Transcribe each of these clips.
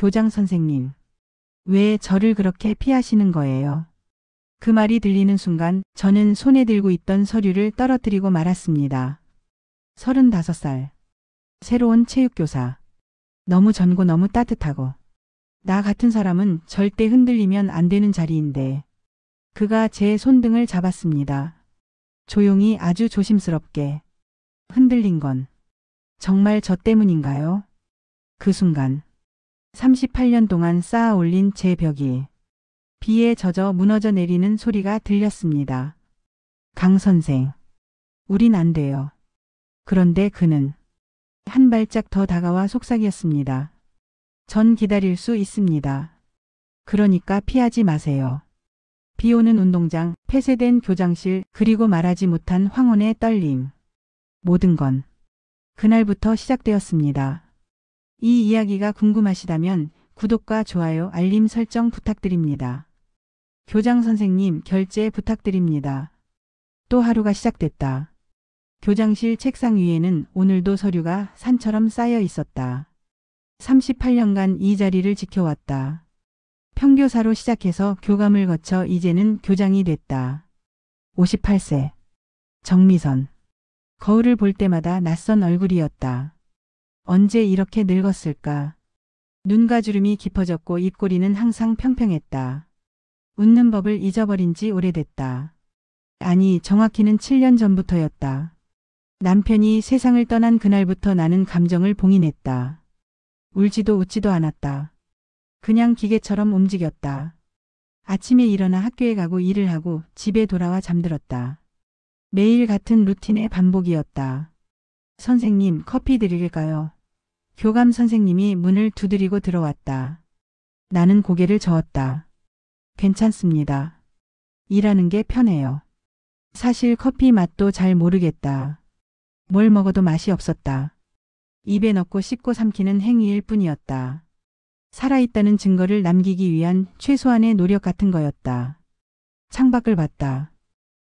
교장 선생님, 왜 저를 그렇게 피하시는 거예요? 그 말이 들리는 순간 저는 손에 들고 있던 서류를 떨어뜨리고 말았습니다. 35살. 새로운 체육교사. 너무 젊고 너무 따뜻하고. 나 같은 사람은 절대 흔들리면 안 되는 자리인데. 그가 제 손등을 잡았습니다. 조용히 아주 조심스럽게. 흔들린 건 정말 저 때문인가요? 그 순간 38년 동안 쌓아 올린 제 벽이 비에 젖어 무너져 내리는 소리가 들렸습니다. 강 선생, 우린 안 돼요. 그런데 그는 한 발짝 더 다가와 속삭였습니다. 전 기다릴 수 있습니다. 그러니까 피하지 마세요. 비 오는 운동장, 폐쇄된 교장실, 그리고 말하지 못한 황혼의 떨림. 모든 건 그날부터 시작되었습니다. 이 이야기가 궁금하시다면 구독과 좋아요, 알림 설정 부탁드립니다. 교장 선생님, 결제 부탁드립니다. 또 하루가 시작됐다. 교장실 책상 위에는 오늘도 서류가 산처럼 쌓여 있었다. 38년간 이 자리를 지켜왔다. 평교사로 시작해서 교감을 거쳐 이제는 교장이 됐다. 58세. 정미선. 거울을 볼 때마다 낯선 얼굴이었다. 언제 이렇게 늙었을까? 눈가 주름이 깊어졌고 입꼬리는 항상 평평했다. 웃는 법을 잊어버린 지 오래됐다. 아니, 정확히는 7년 전부터였다. 남편이 세상을 떠난 그날부터 나는 감정을 봉인했다. 울지도 웃지도 않았다. 그냥 기계처럼 움직였다. 아침에 일어나 학교에 가고 일을 하고 집에 돌아와 잠들었다. 매일 같은 루틴의 반복이었다. 선생님, 커피 드릴까요? 교감 선생님이 문을 두드리고 들어왔다. 나는 고개를 저었다. 괜찮습니다. 일하는 게 편해요. 사실 커피 맛도 잘 모르겠다. 뭘 먹어도 맛이 없었다. 입에 넣고 씹고 삼키는 행위일 뿐이었다. 살아있다는 증거를 남기기 위한 최소한의 노력 같은 거였다. 창밖을 봤다.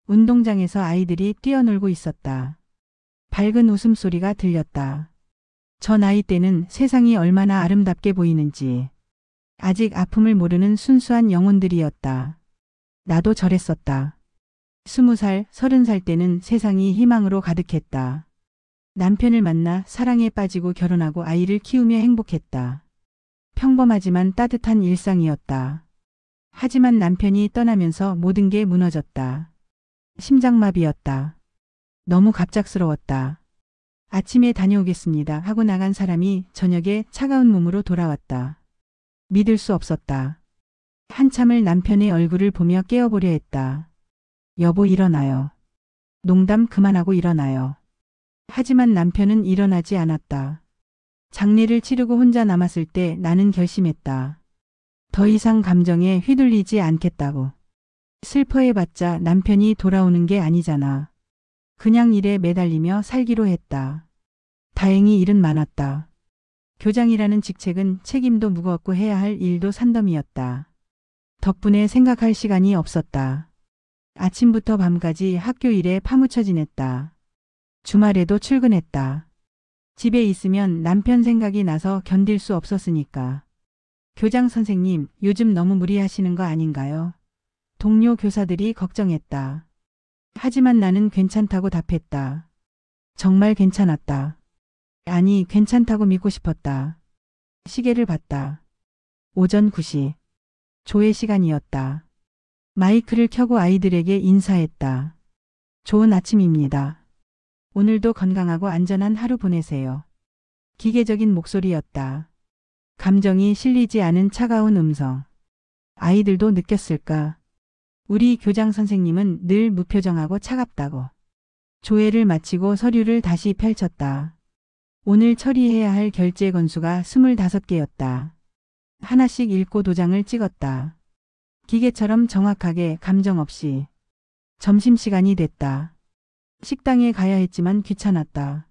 운동장에서 아이들이 뛰어놀고 있었다. 밝은 웃음소리가 들렸다. 저 나이 때는 세상이 얼마나 아름답게 보이는지. 아직 아픔을 모르는 순수한 영혼들이었다. 나도 저랬었다. 20살, 30살 때는 세상이 희망으로 가득했다. 남편을 만나 사랑에 빠지고 결혼하고 아이를 키우며 행복했다. 평범하지만 따뜻한 일상이었다. 하지만 남편이 떠나면서 모든 게 무너졌다. 심장마비였다. 너무 갑작스러웠다. 아침에 다녀오겠습니다 하고 나간 사람이 저녁에 차가운 몸으로 돌아왔다. 믿을 수 없었다. 한참을 남편의 얼굴을 보며 깨어보려 했다. 여보, 일어나요. 농담 그만하고 일어나요. 하지만 남편은 일어나지 않았다. 장례를 치르고 혼자 남았을 때 나는 결심했다. 더 이상 감정에 휘둘리지 않겠다고. 슬퍼해봤자 남편이 돌아오는 게 아니잖아. 그냥 일에 매달리며 살기로 했다. 다행히 일은 많았다. 교장이라는 직책은 책임도 무겁고 해야 할 일도 산더미였다. 덕분에 생각할 시간이 없었다. 아침부터 밤까지 학교 일에 파묻혀 지냈다. 주말에도 출근했다. 집에 있으면 남편 생각이 나서 견딜 수 없었으니까. 교장 선생님, 요즘 너무 무리하시는 거 아닌가요? 동료 교사들이 걱정했다. 하지만 나는 괜찮다고 답했다. 정말 괜찮았다. 아니, 괜찮다고 믿고 싶었다. 시계를 봤다. 오전 9시. 조회 시간이었다. 마이크를 켜고 아이들에게 인사했다. 좋은 아침입니다. 오늘도 건강하고 안전한 하루 보내세요. 기계적인 목소리였다. 감정이 실리지 않은 차가운 음성. 아이들도 느꼈을까? 우리 교장 선생님은 늘 무표정하고 차갑다고. 조회를 마치고 서류를 다시 펼쳤다. 오늘 처리해야 할 결제 건수가 25개였다. 하나씩 읽고 도장을 찍었다. 기계처럼 정확하게 감정 없이. 점심시간이 됐다. 식당에 가야 했지만 귀찮았다.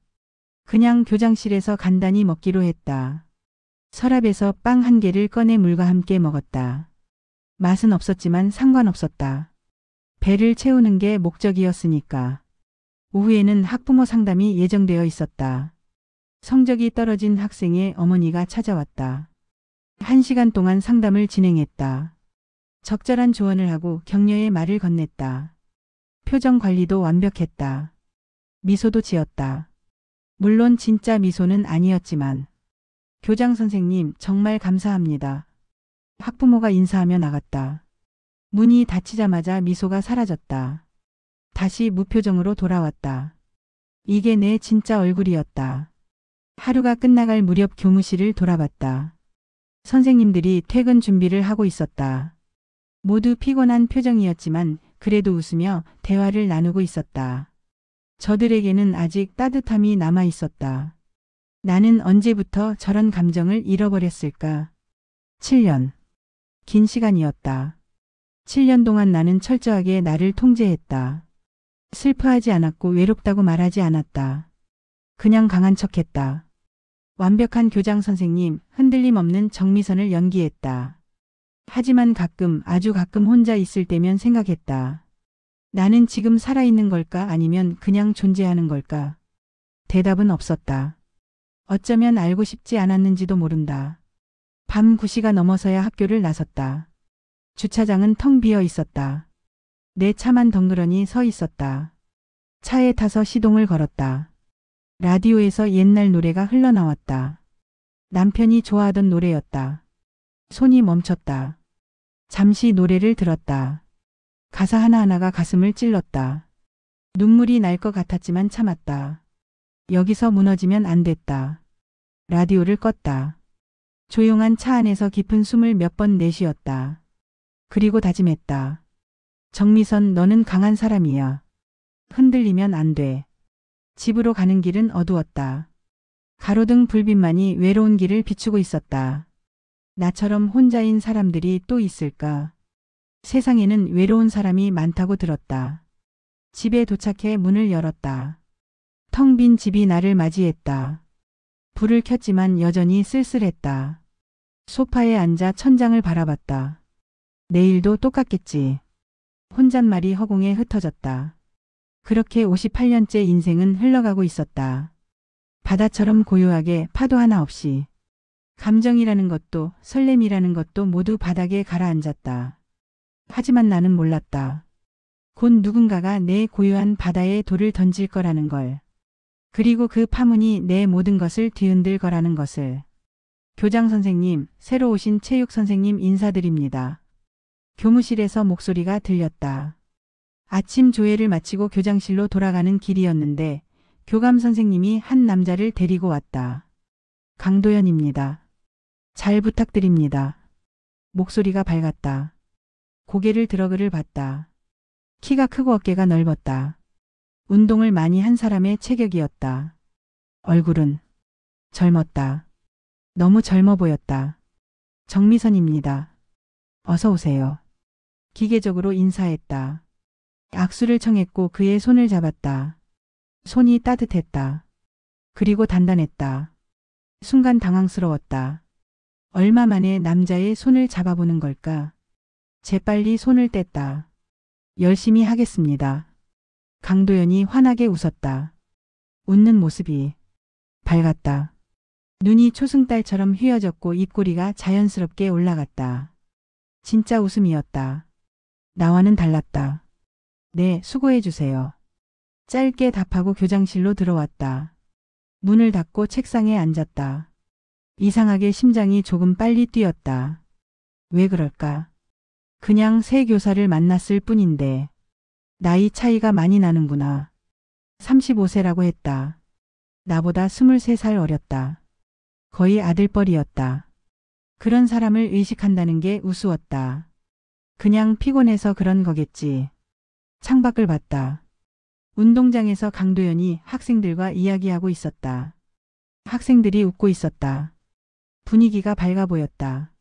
그냥 교장실에서 간단히 먹기로 했다. 서랍에서 빵 1개를 꺼내 물과 함께 먹었다. 맛은 없었지만 상관없었다. 배를 채우는 게 목적이었으니까. 오후에는 학부모 상담이 예정되어 있었다. 성적이 떨어진 학생의 어머니가 찾아왔다. 1시간 동안 상담을 진행했다. 적절한 조언을 하고 격려의 말을 건넸다. 표정 관리도 완벽했다. 미소도 지었다. 물론 진짜 미소는 아니었지만. 교장 선생님 정말 감사합니다. 학부모가 인사하며 나갔다. 문이 닫히자마자 미소가 사라졌다. 다시 무표정으로 돌아왔다. 이게 내 진짜 얼굴이었다. 하루가 끝나갈 무렵 교무실을 돌아봤다. 선생님들이 퇴근 준비를 하고 있었다. 모두 피곤한 표정이었지만 그래도 웃으며 대화를 나누고 있었다. 저들에게는 아직 따뜻함이 남아 있었다. 나는 언제부터 저런 감정을 잃어버렸을까? 7년. 긴 시간이었다. 7년 동안 나는 철저하게 나를 통제했다. 슬퍼하지 않았고 외롭다고 말하지 않았다. 그냥 강한 척했다. 완벽한 교장 선생님, 흔들림 없는 정미선을 연기했다. 하지만 가끔, 아주 가끔 혼자 있을 때면 생각했다. 나는 지금 살아있는 걸까 아니면 그냥 존재하는 걸까? 대답은 없었다. 어쩌면 알고 싶지 않았는지도 모른다. 밤 9시가 넘어서야 학교를 나섰다. 주차장은 텅 비어 있었다. 내 차만 덩그러니 서 있었다. 차에 타서 시동을 걸었다. 라디오에서 옛날 노래가 흘러나왔다. 남편이 좋아하던 노래였다. 손이 멈췄다. 잠시 노래를 들었다. 가사 하나하나가 가슴을 찔렀다. 눈물이 날 것 같았지만 참았다. 여기서 무너지면 안 됐다. 라디오를 껐다. 조용한 차 안에서 깊은 숨을 몇 번 내쉬었다. 그리고 다짐했다. 정미선, 너는 강한 사람이야. 흔들리면 안 돼. 집으로 가는 길은 어두웠다. 가로등 불빛만이 외로운 길을 비추고 있었다. 나처럼 혼자인 사람들이 또 있을까? 세상에는 외로운 사람이 많다고 들었다. 집에 도착해 문을 열었다. 텅 빈 집이 나를 맞이했다. 불을 켰지만 여전히 쓸쓸했다. 소파에 앉아 천장을 바라봤다. 내일도 똑같겠지. 혼잣말이 허공에 흩어졌다. 그렇게 58년째 인생은 흘러가고 있었다. 바다처럼 고요하게 파도 하나 없이. 감정이라는 것도 설렘이라는 것도 모두 바닥에 가라앉았다. 하지만 나는 몰랐다. 곧 누군가가 내 고요한 바다에 돌을 던질 거라는 걸. 그리고 그 파문이 내 모든 것을 뒤흔들 거라는 것을. 교장 선생님, 새로 오신 체육 선생님 인사드립니다. 교무실에서 목소리가 들렸다. 아침 조회를 마치고 교장실로 돌아가는 길이었는데 교감 선생님이 한 남자를 데리고 왔다. 강도연입니다. 잘 부탁드립니다. 목소리가 밝았다. 고개를 들어 그를 봤다. 키가 크고 어깨가 넓었다. 운동을 많이 한 사람의 체격이었다. 얼굴은 젊었다. 너무 젊어 보였다. 정미선입니다. 어서 오세요. 기계적으로 인사했다. 악수를 청했고 그의 손을 잡았다. 손이 따뜻했다. 그리고 단단했다. 순간 당황스러웠다. 얼마 만에 남자의 손을 잡아보는 걸까? 재빨리 손을 뗐다. 열심히 하겠습니다. 강도연이 환하게 웃었다. 웃는 모습이 밝았다. 눈이 초승달처럼 휘어졌고 입꼬리가 자연스럽게 올라갔다. 진짜 웃음이었다. 나와는 달랐다. 네, 수고해 주세요. 짧게 답하고 교장실로 들어왔다. 문을 닫고 책상에 앉았다. 이상하게 심장이 조금 빨리 뛰었다. 왜 그럴까? 그냥 새 교사를 만났을 뿐인데. 나이 차이가 많이 나는구나. 35세라고 했다. 나보다 23살 어렸다. 거의 아들뻘이었다. 그런 사람을 의식한다는 게 우스웠다. 그냥 피곤해서 그런 거겠지. 창밖을 봤다. 운동장에서 강도연이 학생들과 이야기하고 있었다. 학생들이 웃고 있었다. 분위기가 밝아 보였다.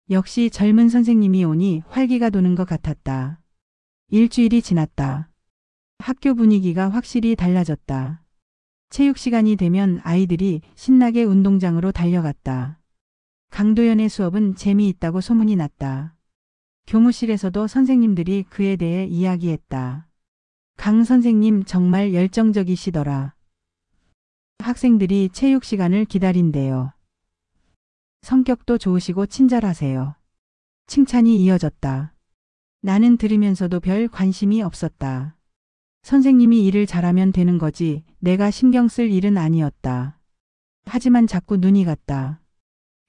역시 젊은 선생님이 오니 활기가 도는 것 같았다. 일주일이 지났다. 학교 분위기가 확실히 달라졌다. 체육 시간이 되면 아이들이 신나게 운동장으로 달려갔다. 강도연의 수업은 재미있다고 소문이 났다. 교무실에서도 선생님들이 그에 대해 이야기했다. 강 선생님 정말 열정적이시더라. 학생들이 체육 시간을 기다린대요. 성격도 좋으시고 친절하세요. 칭찬이 이어졌다. 나는 들으면서도 별 관심이 없었다. 선생님이 일을 잘하면 되는 거지 내가 신경 쓸 일은 아니었다. 하지만 자꾸 눈이 갔다.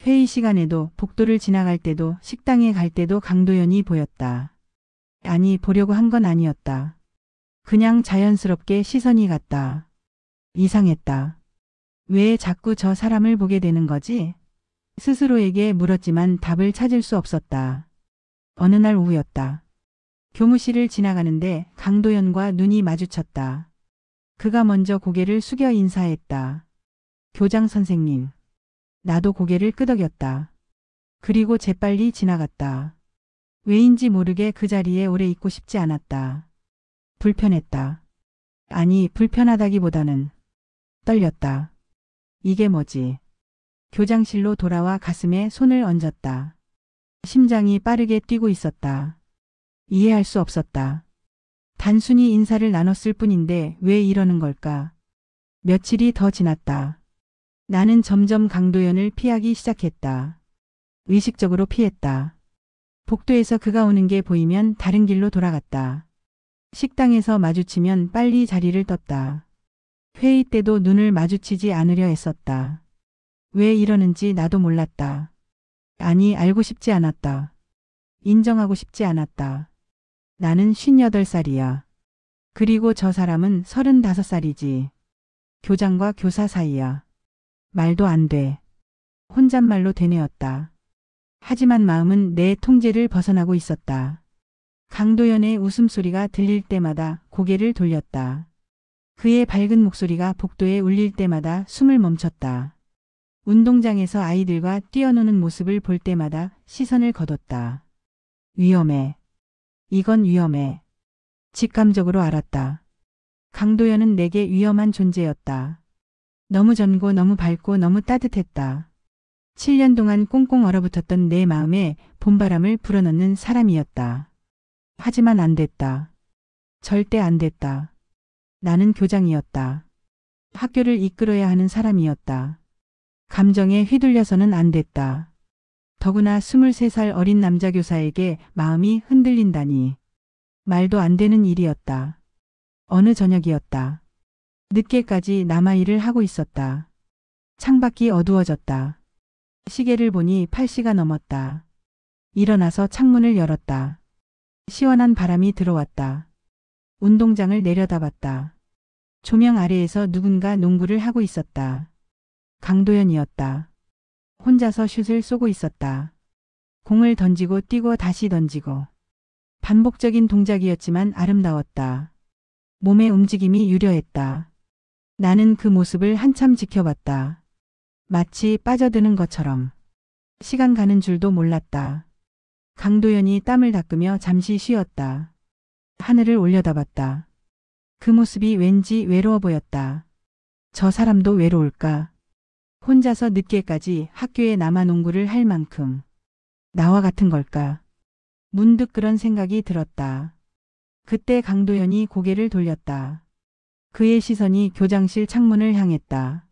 회의 시간에도 복도를 지나갈 때도 식당에 갈 때도 강도연이 보였다. 아니 보려고 한 건 아니었다. 그냥 자연스럽게 시선이 갔다. 이상했다. 왜 자꾸 저 사람을 보게 되는 거지? 스스로에게 물었지만 답을 찾을 수 없었다. 어느 날 오후였다. 교무실을 지나가는데 강도연과 눈이 마주쳤다. 그가 먼저 고개를 숙여 인사했다. 교장 선생님. 나도 고개를 끄덕였다. 그리고 재빨리 지나갔다. 왜인지 모르게 그 자리에 오래 있고 싶지 않았다. 불편했다. 아니, 불편하다기보다는 떨렸다. 이게 뭐지? 교장실로 돌아와 가슴에 손을 얹었다. 심장이 빠르게 뛰고 있었다. 이해할 수 없었다. 단순히 인사를 나눴을 뿐인데 왜 이러는 걸까? 며칠이 더 지났다. 나는 점점 강도연을 피하기 시작했다. 의식적으로 피했다. 복도에서 그가 오는 게 보이면 다른 길로 돌아갔다. 식당에서 마주치면 빨리 자리를 떴다. 회의 때도 눈을 마주치지 않으려 했었다. 왜 이러는지 나도 몰랐다. 아니, 알고 싶지 않았다. 인정하고 싶지 않았다. 나는 58살이야. 그리고 저 사람은 35살이지. 교장과 교사 사이야. 말도 안 돼. 혼잣말로 되뇌었다. 하지만 마음은 내 통제를 벗어나고 있었다. 강도연의 웃음소리가 들릴 때마다 고개를 돌렸다. 그의 밝은 목소리가 복도에 울릴 때마다 숨을 멈췄다. 운동장에서 아이들과 뛰어노는 모습을 볼 때마다 시선을 거뒀다. 위험해. 이건 위험해. 직감적으로 알았다. 강도연은 내게 위험한 존재였다. 너무 젊고 너무 밝고 너무 따뜻했다. 7년 동안 꽁꽁 얼어붙었던 내 마음에 봄바람을 불어넣는 사람이었다. 하지만 안 됐다. 절대 안 됐다. 나는 교장이었다. 학교를 이끌어야 하는 사람이었다. 감정에 휘둘려서는 안 됐다. 더구나 23살 어린 남자 교사에게 마음이 흔들린다니. 말도 안 되는 일이었다. 어느 저녁이었다. 늦게까지 남아일을 하고 있었다. 창밖이 어두워졌다. 시계를 보니 8시가 넘었다. 일어나서 창문을 열었다. 시원한 바람이 들어왔다. 운동장을 내려다봤다. 조명 아래에서 누군가 농구를 하고 있었다. 강도연이었다. 혼자서 슛을 쏘고 있었다. 공을 던지고 뛰고 다시 던지고. 반복적인 동작이었지만 아름다웠다. 몸의 움직임이 유려했다. 나는 그 모습을 한참 지켜봤다. 마치 빠져드는 것처럼. 시간 가는 줄도 몰랐다. 강도연이 땀을 닦으며 잠시 쉬었다. 하늘을 올려다봤다. 그 모습이 왠지 외로워 보였다. 저 사람도 외로울까? 혼자서 늦게까지 학교에 남아 농구를 할 만큼. 나와 같은 걸까? 문득 그런 생각이 들었다. 그때 강도연이 고개를 돌렸다. 그의 시선이 교장실 창문을 향했다.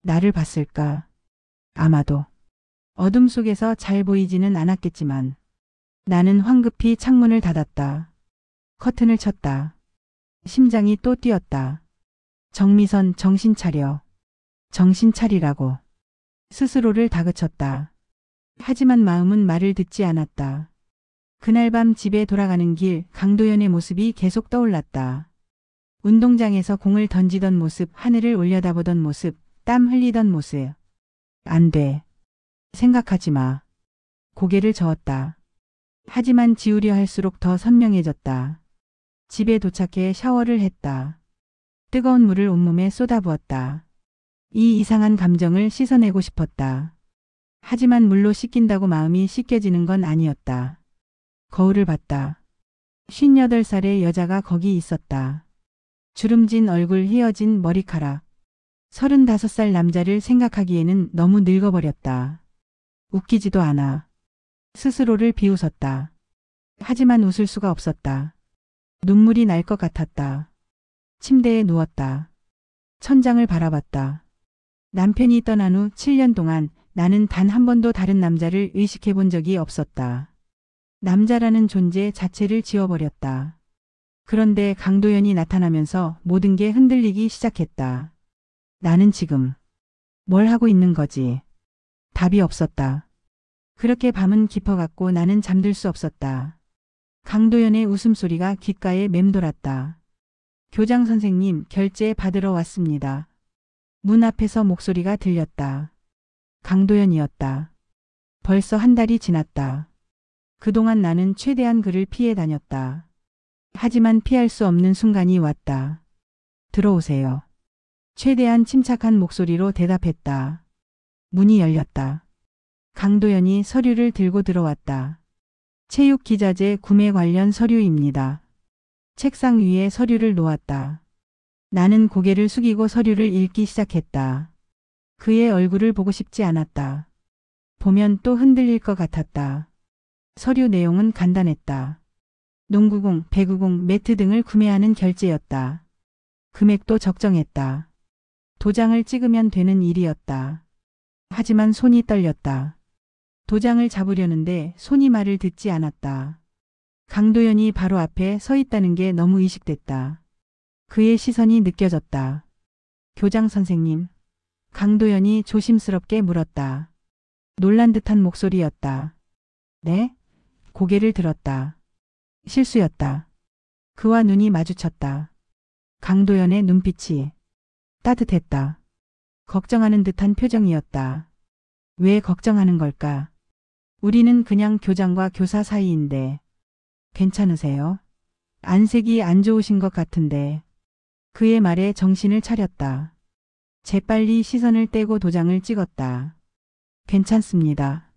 나를 봤을까? 아마도. 어둠 속에서 잘 보이지는 않았겠지만 나는 황급히 창문을 닫았다. 커튼을 쳤다. 심장이 또 뛰었다. 정미선, 정신 차려. 정신 차리라고. 스스로를 다그쳤다. 하지만 마음은 말을 듣지 않았다. 그날 밤 집에 돌아가는 길 강도연의 모습이 계속 떠올랐다. 운동장에서 공을 던지던 모습, 하늘을 올려다보던 모습, 땀 흘리던 모습. 안 돼. 생각하지 마. 고개를 저었다. 하지만 지우려 할수록 더 선명해졌다. 집에 도착해 샤워를 했다. 뜨거운 물을 온몸에 쏟아부었다. 이 이상한 감정을 씻어내고 싶었다. 하지만 물로 씻긴다고 마음이 씻겨지는 건 아니었다. 거울을 봤다. 58살의 여자가 거기 있었다. 주름진 얼굴, 휘어진 머리카락. 35살 남자를 생각하기에는 너무 늙어버렸다. 웃기지도 않아. 스스로를 비웃었다. 하지만 웃을 수가 없었다. 눈물이 날 것 같았다. 침대에 누웠다. 천장을 바라봤다. 남편이 떠난 후 7년 동안 나는 단 한 번도 다른 남자를 의식해 본 적이 없었다. 남자라는 존재 자체를 지워버렸다. 그런데 강도연이 나타나면서 모든 게 흔들리기 시작했다. 나는 지금 뭘 하고 있는 거지? 답이 없었다. 그렇게 밤은 깊어갔고 나는 잠들 수 없었다. 강도연의 웃음소리가 귓가에 맴돌았다. 교장 선생님, 결제 받으러 왔습니다. 문 앞에서 목소리가 들렸다. 강도연이었다. 벌써 한 달이 지났다. 그동안 나는 최대한 그를 피해 다녔다. 하지만 피할 수 없는 순간이 왔다. 들어오세요. 최대한 침착한 목소리로 대답했다. 문이 열렸다. 강도연이 서류를 들고 들어왔다. 체육기자재 구매 관련 서류입니다. 책상 위에 서류를 놓았다. 나는 고개를 숙이고 서류를 읽기 시작했다. 그의 얼굴을 보고 싶지 않았다. 보면 또 흔들릴 것 같았다. 서류 내용은 간단했다. 농구공, 배구공, 매트 등을 구매하는 결제였다. 금액도 적정했다. 도장을 찍으면 되는 일이었다. 하지만 손이 떨렸다. 도장을 잡으려는데 손이 말을 듣지 않았다. 강도연이 바로 앞에 서 있다는 게 너무 의식됐다. 그의 시선이 느껴졌다. 교장 선생님. 강도연이 조심스럽게 물었다. 놀란 듯한 목소리였다. 네? 고개를 들었다. 실수였다. 그와 눈이 마주쳤다. 강도연의 눈빛이 따뜻했다. 걱정하는 듯한 표정이었다. 왜 걱정하는 걸까? 우리는 그냥 교장과 교사 사이인데. 괜찮으세요? 안색이 안 좋으신 것 같은데. 그의 말에 정신을 차렸다. 재빨리 시선을 떼고 도장을 찍었다. 괜찮습니다.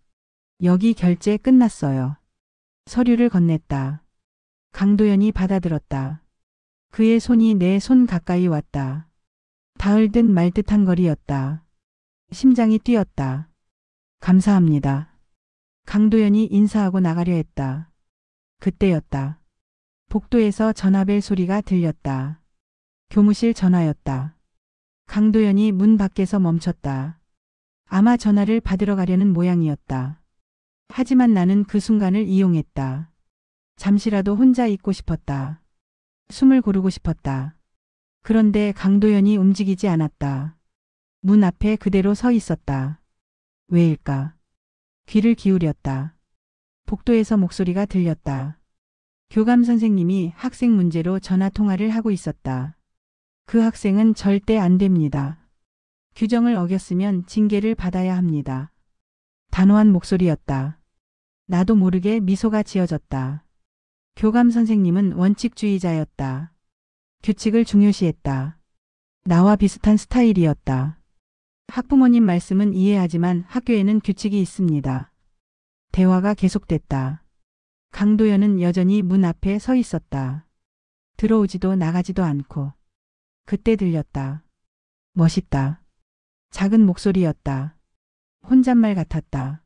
여기 결제 끝났어요. 서류를 건넸다. 강도연이 받아들었다. 그의 손이 내 손 가까이 왔다. 닿을 듯 말 듯한 거리였다. 심장이 뛰었다. 감사합니다. 강도연이 인사하고 나가려 했다. 그때였다. 복도에서 전화벨 소리가 들렸다. 교무실 전화였다. 강도연이 문 밖에서 멈췄다. 아마 전화를 받으러 가려는 모양이었다. 하지만 나는 그 순간을 이용했다. 잠시라도 혼자 있고 싶었다. 숨을 고르고 싶었다. 그런데 강도연이 움직이지 않았다. 문 앞에 그대로 서 있었다. 왜일까? 귀를 기울였다. 복도에서 목소리가 들렸다. 교감 선생님이 학생 문제로 전화 통화를 하고 있었다. 그 학생은 절대 안 됩니다. 규정을 어겼으면 징계를 받아야 합니다. 단호한 목소리였다. 나도 모르게 미소가 지어졌다. 교감 선생님은 원칙주의자였다. 규칙을 중요시했다. 나와 비슷한 스타일이었다. 학부모님 말씀은 이해하지만 학교에는 규칙이 있습니다. 대화가 계속됐다. 강도연은 여전히 문 앞에 서 있었다. 들어오지도 나가지도 않고. 그때 들렸다. 멋있다. 작은 목소리였다. 혼잣말 같았다.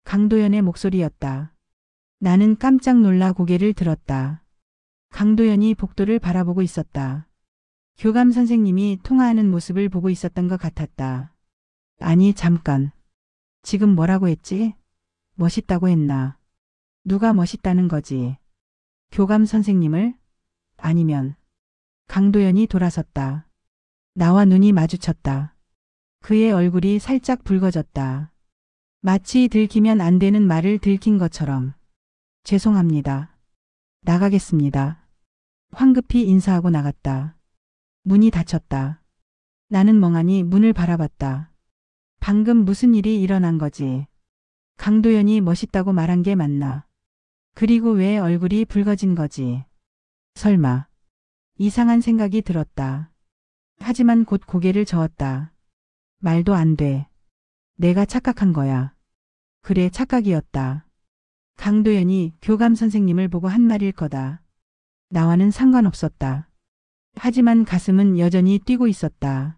강도연의 목소리였다. 나는 깜짝 놀라 고개를 들었다. 강도연이 복도를 바라보고 있었다. 교감 선생님이 통화하는 모습을 보고 있었던 것 같았다. 아니, 잠깐. 지금 뭐라고 했지? 멋있다고 했나? 누가 멋있다는 거지? 교감 선생님을? 아니면 강도연이 돌아섰다. 나와 눈이 마주쳤다. 그의 얼굴이 살짝 붉어졌다. 마치 들키면 안 되는 말을 들킨 것처럼. 죄송합니다. 나가겠습니다. 황급히 인사하고 나갔다. 문이 닫혔다. 나는 멍하니 문을 바라봤다. 방금 무슨 일이 일어난 거지? 강도연이 멋있다고 말한 게 맞나? 그리고 왜 얼굴이 붉어진 거지? 설마. 이상한 생각이 들었다. 하지만 곧 고개를 저었다. 말도 안 돼. 내가 착각한 거야. 그래, 착각이었다. 강도연이 교감 선생님을 보고 한 말일 거다. 나와는 상관없었다. 하지만 가슴은 여전히 뛰고 있었다.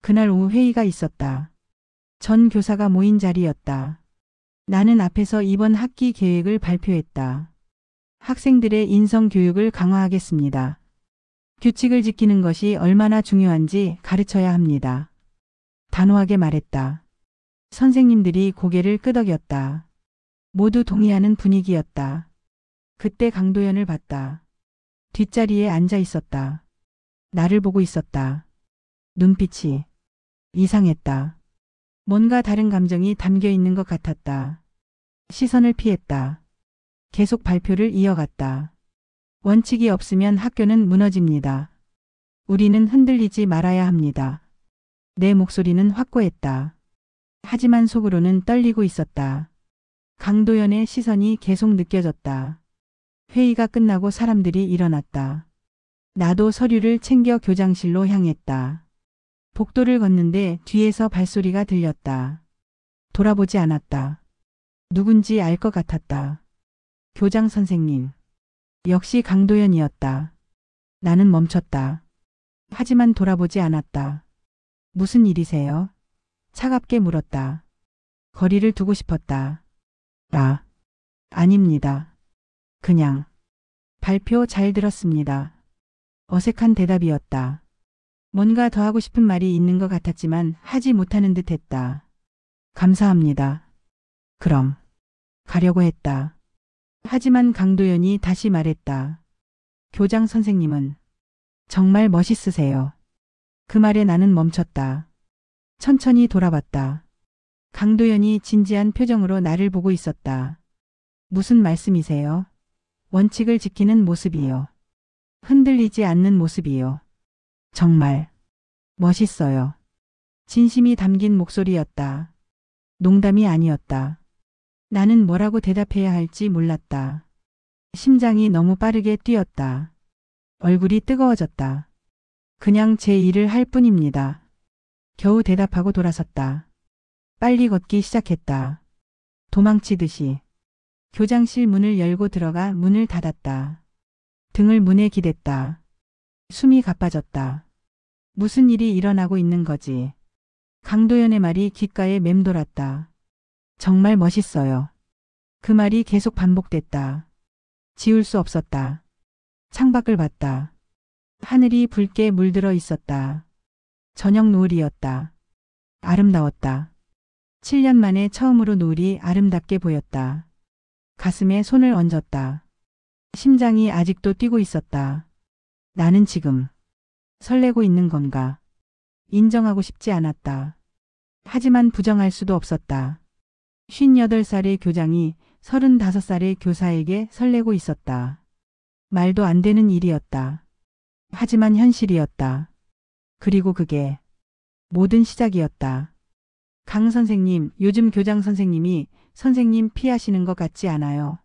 그날 오후 회의가 있었다. 전 교사가 모인 자리였다. 나는 앞에서 이번 학기 계획을 발표했다. 학생들의 인성 교육을 강화하겠습니다. 규칙을 지키는 것이 얼마나 중요한지 가르쳐야 합니다. 단호하게 말했다. 선생님들이 고개를 끄덕였다. 모두 동의하는 분위기였다. 그때 강도연을 봤다. 뒷자리에 앉아 있었다. 나를 보고 있었다. 눈빛이 이상했다. 뭔가 다른 감정이 담겨 있는 것 같았다. 시선을 피했다. 계속 발표를 이어갔다. 원칙이 없으면 학교는 무너집니다. 우리는 흔들리지 말아야 합니다. 내 목소리는 확고했다. 하지만 속으로는 떨리고 있었다. 강도연의 시선이 계속 느껴졌다. 회의가 끝나고 사람들이 일어났다. 나도 서류를 챙겨 교장실로 향했다. 복도를 걷는데 뒤에서 발소리가 들렸다. 돌아보지 않았다. 누군지 알 것 같았다. 교장 선생님. 역시 강도연이었다. 나는 멈췄다. 하지만 돌아보지 않았다. 무슨 일이세요? 차갑게 물었다. 거리를 두고 싶었다. 아닙니다. 그냥. 발표 잘 들었습니다. 어색한 대답이었다. 뭔가 더 하고 싶은 말이 있는 것 같았지만 하지 못하는 듯 했다. 감사합니다. 그럼. 가려고 했다. 하지만 강도연이 다시 말했다. 교장 선생님은 정말 멋있으세요. 그 말에 나는 멈췄다. 천천히 돌아봤다. 강도연이 진지한 표정으로 나를 보고 있었다. 무슨 말씀이세요? 원칙을 지키는 모습이요. 흔들리지 않는 모습이요. 정말 멋있어요. 진심이 담긴 목소리였다. 농담이 아니었다. 나는 뭐라고 대답해야 할지 몰랐다. 심장이 너무 빠르게 뛰었다. 얼굴이 뜨거워졌다. 그냥 제 일을 할 뿐입니다. 겨우 대답하고 돌아섰다. 빨리 걷기 시작했다. 도망치듯이. 교장실 문을 열고 들어가 문을 닫았다. 등을 문에 기댔다. 숨이 가빠졌다. 무슨 일이 일어나고 있는 거지? 강도연의 말이 귓가에 맴돌았다. 정말 멋있어요. 그 말이 계속 반복됐다. 지울 수 없었다. 창밖을 봤다. 하늘이 붉게 물들어 있었다. 저녁 노을이었다. 아름다웠다. 7년 만에 처음으로 노을이 아름답게 보였다. 가슴에 손을 얹었다. 심장이 아직도 뛰고 있었다. 나는 지금 설레고 있는 건가? 인정하고 싶지 않았다. 하지만 부정할 수도 없었다. 58살의 교장이 35살의 교사에게 설레고 있었다. 말도 안 되는 일이었다. 하지만 현실이었다. 그리고 그게 모든 시작이었다. 강 선생님, 요즘 교장 선생님이 선생님 피하시는 것 같지 않아요?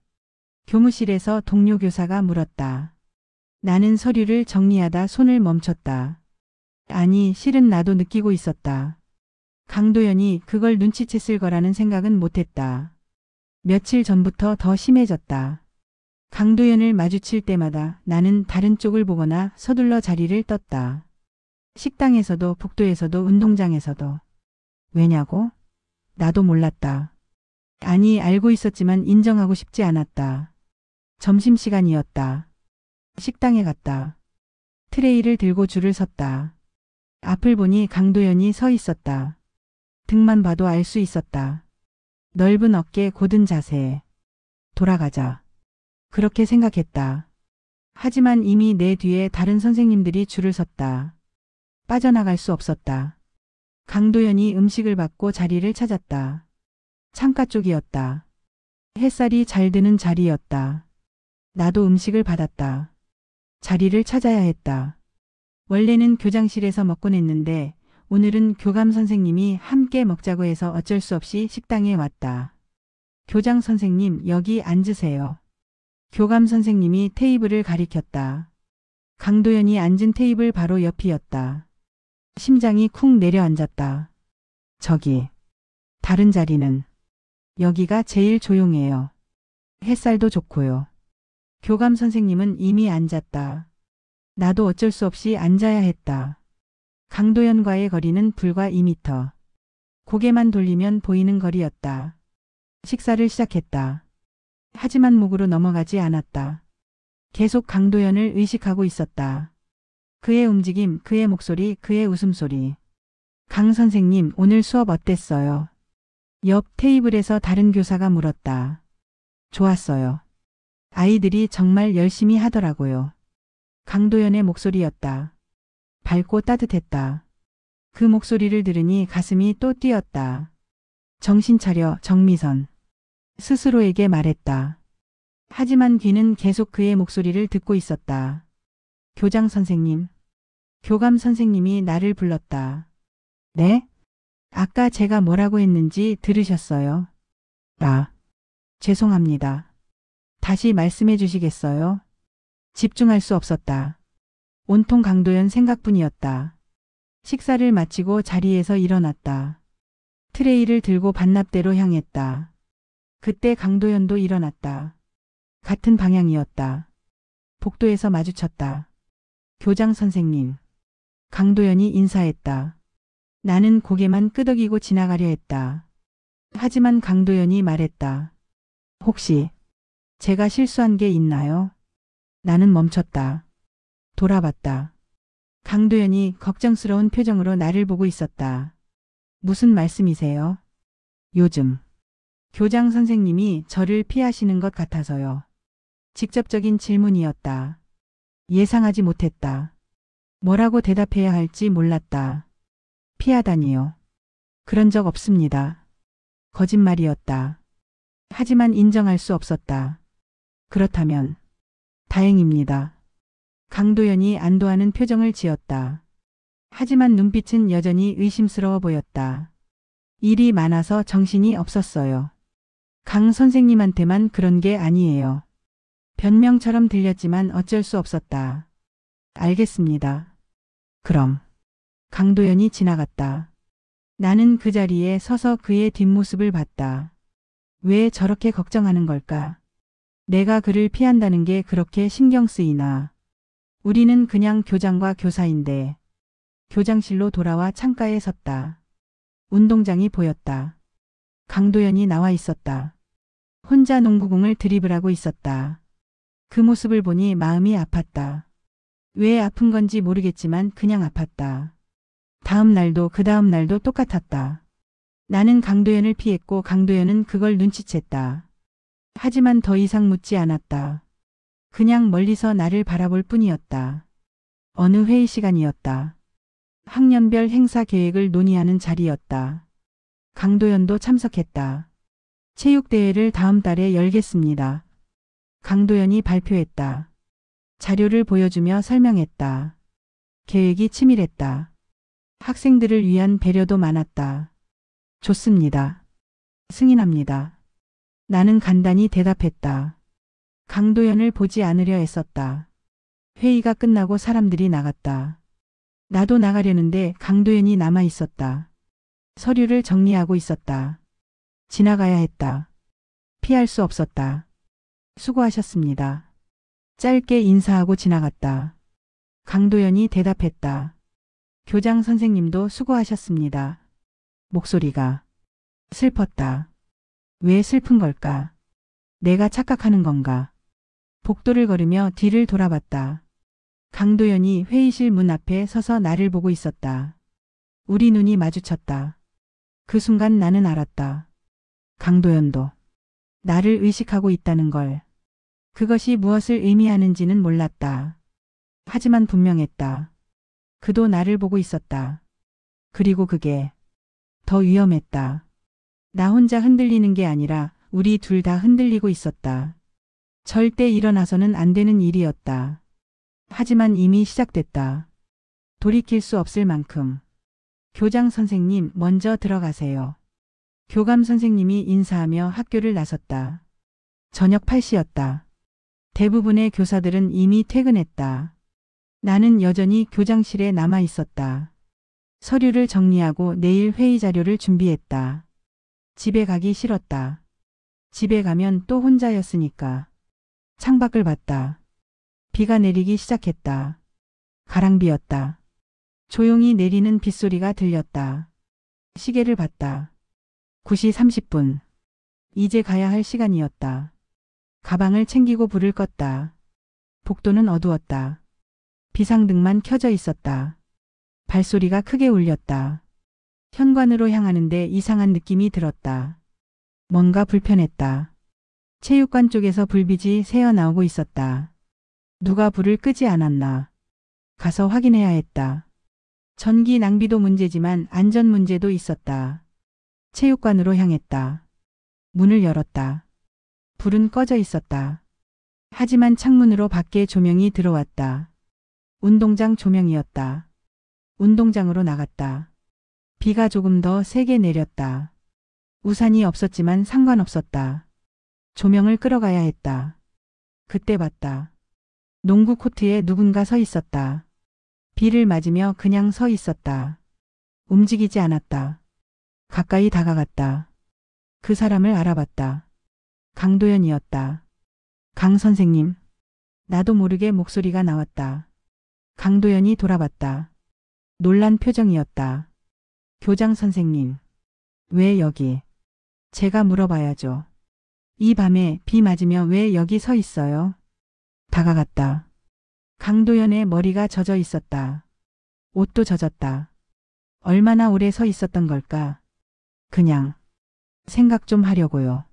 교무실에서 동료 교사가 물었다. 나는 서류를 정리하다 손을 멈췄다. 아니, 실은 나도 느끼고 있었다. 강도연이 그걸 눈치챘을 거라는 생각은 못했다. 며칠 전부터 더 심해졌다. 강도연을 마주칠 때마다 나는 다른 쪽을 보거나 서둘러 자리를 떴다. 식당에서도 복도에서도 운동장에서도. 왜냐고? 나도 몰랐다. 아니, 알고 있었지만 인정하고 싶지 않았다. 점심시간이었다. 식당에 갔다. 트레이를 들고 줄을 섰다. 앞을 보니 강도연이 서 있었다. 등만 봐도 알 수 있었다. 넓은 어깨, 곧은 자세. 돌아가자. 그렇게 생각했다. 하지만 이미 내 뒤에 다른 선생님들이 줄을 섰다. 빠져나갈 수 없었다. 강도연이 음식을 받고 자리를 찾았다. 창가 쪽이었다. 햇살이 잘 드는 자리였다. 나도 음식을 받았다. 자리를 찾아야 했다. 원래는 교장실에서 먹곤 했는데 오늘은 교감 선생님이 함께 먹자고 해서 어쩔 수 없이 식당에 왔다. 교장 선생님, 여기 앉으세요. 교감 선생님이 테이블을 가리켰다. 강도연이 앉은 테이블 바로 옆이었다. 심장이 쿵 내려앉았다. 저기, 다른 자리는? 여기가 제일 조용해요. 햇살도 좋고요. 교감 선생님은 이미 앉았다. 나도 어쩔 수 없이 앉아야 했다. 강도연과의 거리는 불과 2m. 고개만 돌리면 보이는 거리였다. 식사를 시작했다. 하지만 목으로 넘어가지 않았다. 계속 강도연을 의식하고 있었다. 그의 움직임, 그의 목소리, 그의 웃음소리. 강 선생님, 오늘 수업 어땠어요? 옆 테이블에서 다른 교사가 물었다. 좋았어요. 아이들이 정말 열심히 하더라고요. 강도연의 목소리였다. 밝고 따뜻했다. 그 목소리를 들으니 가슴이 또 뛰었다. 정신 차려, 정미선. 스스로에게 말했다. 하지만 귀는 계속 그의 목소리를 듣고 있었다. 교장 선생님. 교감 선생님이 나를 불렀다. 네? 아까 제가 뭐라고 했는지 들으셨어요? 죄송합니다. 다시 말씀해 주시겠어요? 집중할 수 없었다. 온통 강도연 생각뿐이었다. 식사를 마치고 자리에서 일어났다. 트레이를 들고 반납대로 향했다. 그때 강도연도 일어났다. 같은 방향이었다. 복도에서 마주쳤다. 교장 선생님. 강도연이 인사했다. 나는 고개만 끄덕이고 지나가려 했다. 하지만 강도연이 말했다. 혹시 제가 실수한 게 있나요? 나는 멈췄다. 돌아봤다. 강도연이 걱정스러운 표정으로 나를 보고 있었다. 무슨 말씀이세요? 요즘 교장 선생님이 저를 피하시는 것 같아서요. 직접적인 질문이었다. 예상하지 못했다. 뭐라고 대답해야 할지 몰랐다. 피하다니요. 그런 적 없습니다. 거짓말이었다. 하지만 인정할 수 없었다. 그렇다면 다행입니다. 강도연이 안도하는 표정을 지었다. 하지만 눈빛은 여전히 의심스러워 보였다. 일이 많아서 정신이 없었어요. 강 선생님한테만 그런 게 아니에요. 변명처럼 들렸지만 어쩔 수 없었다. 알겠습니다. 그럼. 강도연이 지나갔다. 나는 그 자리에 서서 그의 뒷모습을 봤다. 왜 저렇게 걱정하는 걸까? 내가 그를 피한다는 게 그렇게 신경 쓰이나. 우리는 그냥 교장과 교사인데. 교장실로 돌아와 창가에 섰다. 운동장이 보였다. 강도연이 나와 있었다. 혼자 농구공을 드리블하고 있었다. 그 모습을 보니 마음이 아팠다. 왜 아픈 건지 모르겠지만 그냥 아팠다. 다음 날도 그 다음 날도 똑같았다. 나는 강도연을 피했고 강도연은 그걸 눈치챘다. 하지만 더 이상 묻지 않았다. 그냥 멀리서 나를 바라볼 뿐이었다. 어느 회의 시간이었다. 학년별 행사 계획을 논의하는 자리였다. 강도연도 참석했다. 체육대회를 다음 달에 열겠습니다. 강도연이 발표했다. 자료를 보여주며 설명했다. 계획이 치밀했다. 학생들을 위한 배려도 많았다. 좋습니다. 승인합니다. 나는 간단히 대답했다. 강도연을 보지 않으려 애썼다. 회의가 끝나고 사람들이 나갔다. 나도 나가려는데 강도연이 남아 있었다. 서류를 정리하고 있었다. 지나가야 했다. 피할 수 없었다. 수고하셨습니다. 짧게 인사하고 지나갔다. 강도연이 대답했다. 교장 선생님도 수고하셨습니다. 목소리가 슬펐다. 왜 슬픈 걸까? 내가 착각하는 건가? 복도를 걸으며 뒤를 돌아봤다. 강도연이 회의실 문 앞에 서서 나를 보고 있었다. 우리 눈이 마주쳤다. 그 순간 나는 알았다. 강도연도 나를 의식하고 있다는 걸. 그것이 무엇을 의미하는지는 몰랐다. 하지만 분명했다. 그도 나를 보고 있었다. 그리고 그게 더 위험했다. 나 혼자 흔들리는 게 아니라 우리 둘 다 흔들리고 있었다. 절대 일어나서는 안 되는 일이었다. 하지만 이미 시작됐다. 돌이킬 수 없을 만큼. 교장 선생님 먼저 들어가세요. 교감 선생님이 인사하며 학교를 나섰다. 저녁 8시였다. 대부분의 교사들은 이미 퇴근했다. 나는 여전히 교장실에 남아 있었다. 서류를 정리하고 내일 회의 자료를 준비했다. 집에 가기 싫었다. 집에 가면 또 혼자였으니까. 창밖을 봤다. 비가 내리기 시작했다. 가랑비였다. 조용히 내리는 빗소리가 들렸다. 시계를 봤다. 9시 30분. 이제 가야 할 시간이었다. 가방을 챙기고 불을 껐다. 복도는 현관으로 향하는데 이상한 느낌이 들었다. 뭔가 불편했다. 체육관 쪽에서 불빛이 새어나오고 있었다. 누가 불을 끄지 않았나. 가서 확인해야 했다. 전기 낭비도 문제지만 안전 문제도 있었다. 체육관으로 향했다. 문을 열었다. 불은 꺼져 있었다. 하지만 창문으로 밖에 조명이 들어왔다. 운동장 조명이었다. 운동장으로 나갔다. 비가 조금 더 세게 내렸다. 우산이 없었지만 상관없었다. 조명을 끌어가야 했다. 그때 봤다. 농구 코트에 누군가 서 있었다. 비를 맞으며 그냥 서 있었다. 움직이지 않았다. 가까이 다가갔다. 그 사람을 알아봤다. 강도연이었다. 강 선생님. 나도 모르게 목소리가 나왔다. 강도연이 돌아봤다. 놀란 표정이었다. 교장 선생님. 왜 여기? 제가 물어봐야죠. 이 밤에 비 맞으며 왜 여기 서 있어요? 다가갔다. 강도연의 머리가 젖어 있었다. 옷도 젖었다. 얼마나 오래 서 있었던 걸까? 그냥 생각 좀 하려고요.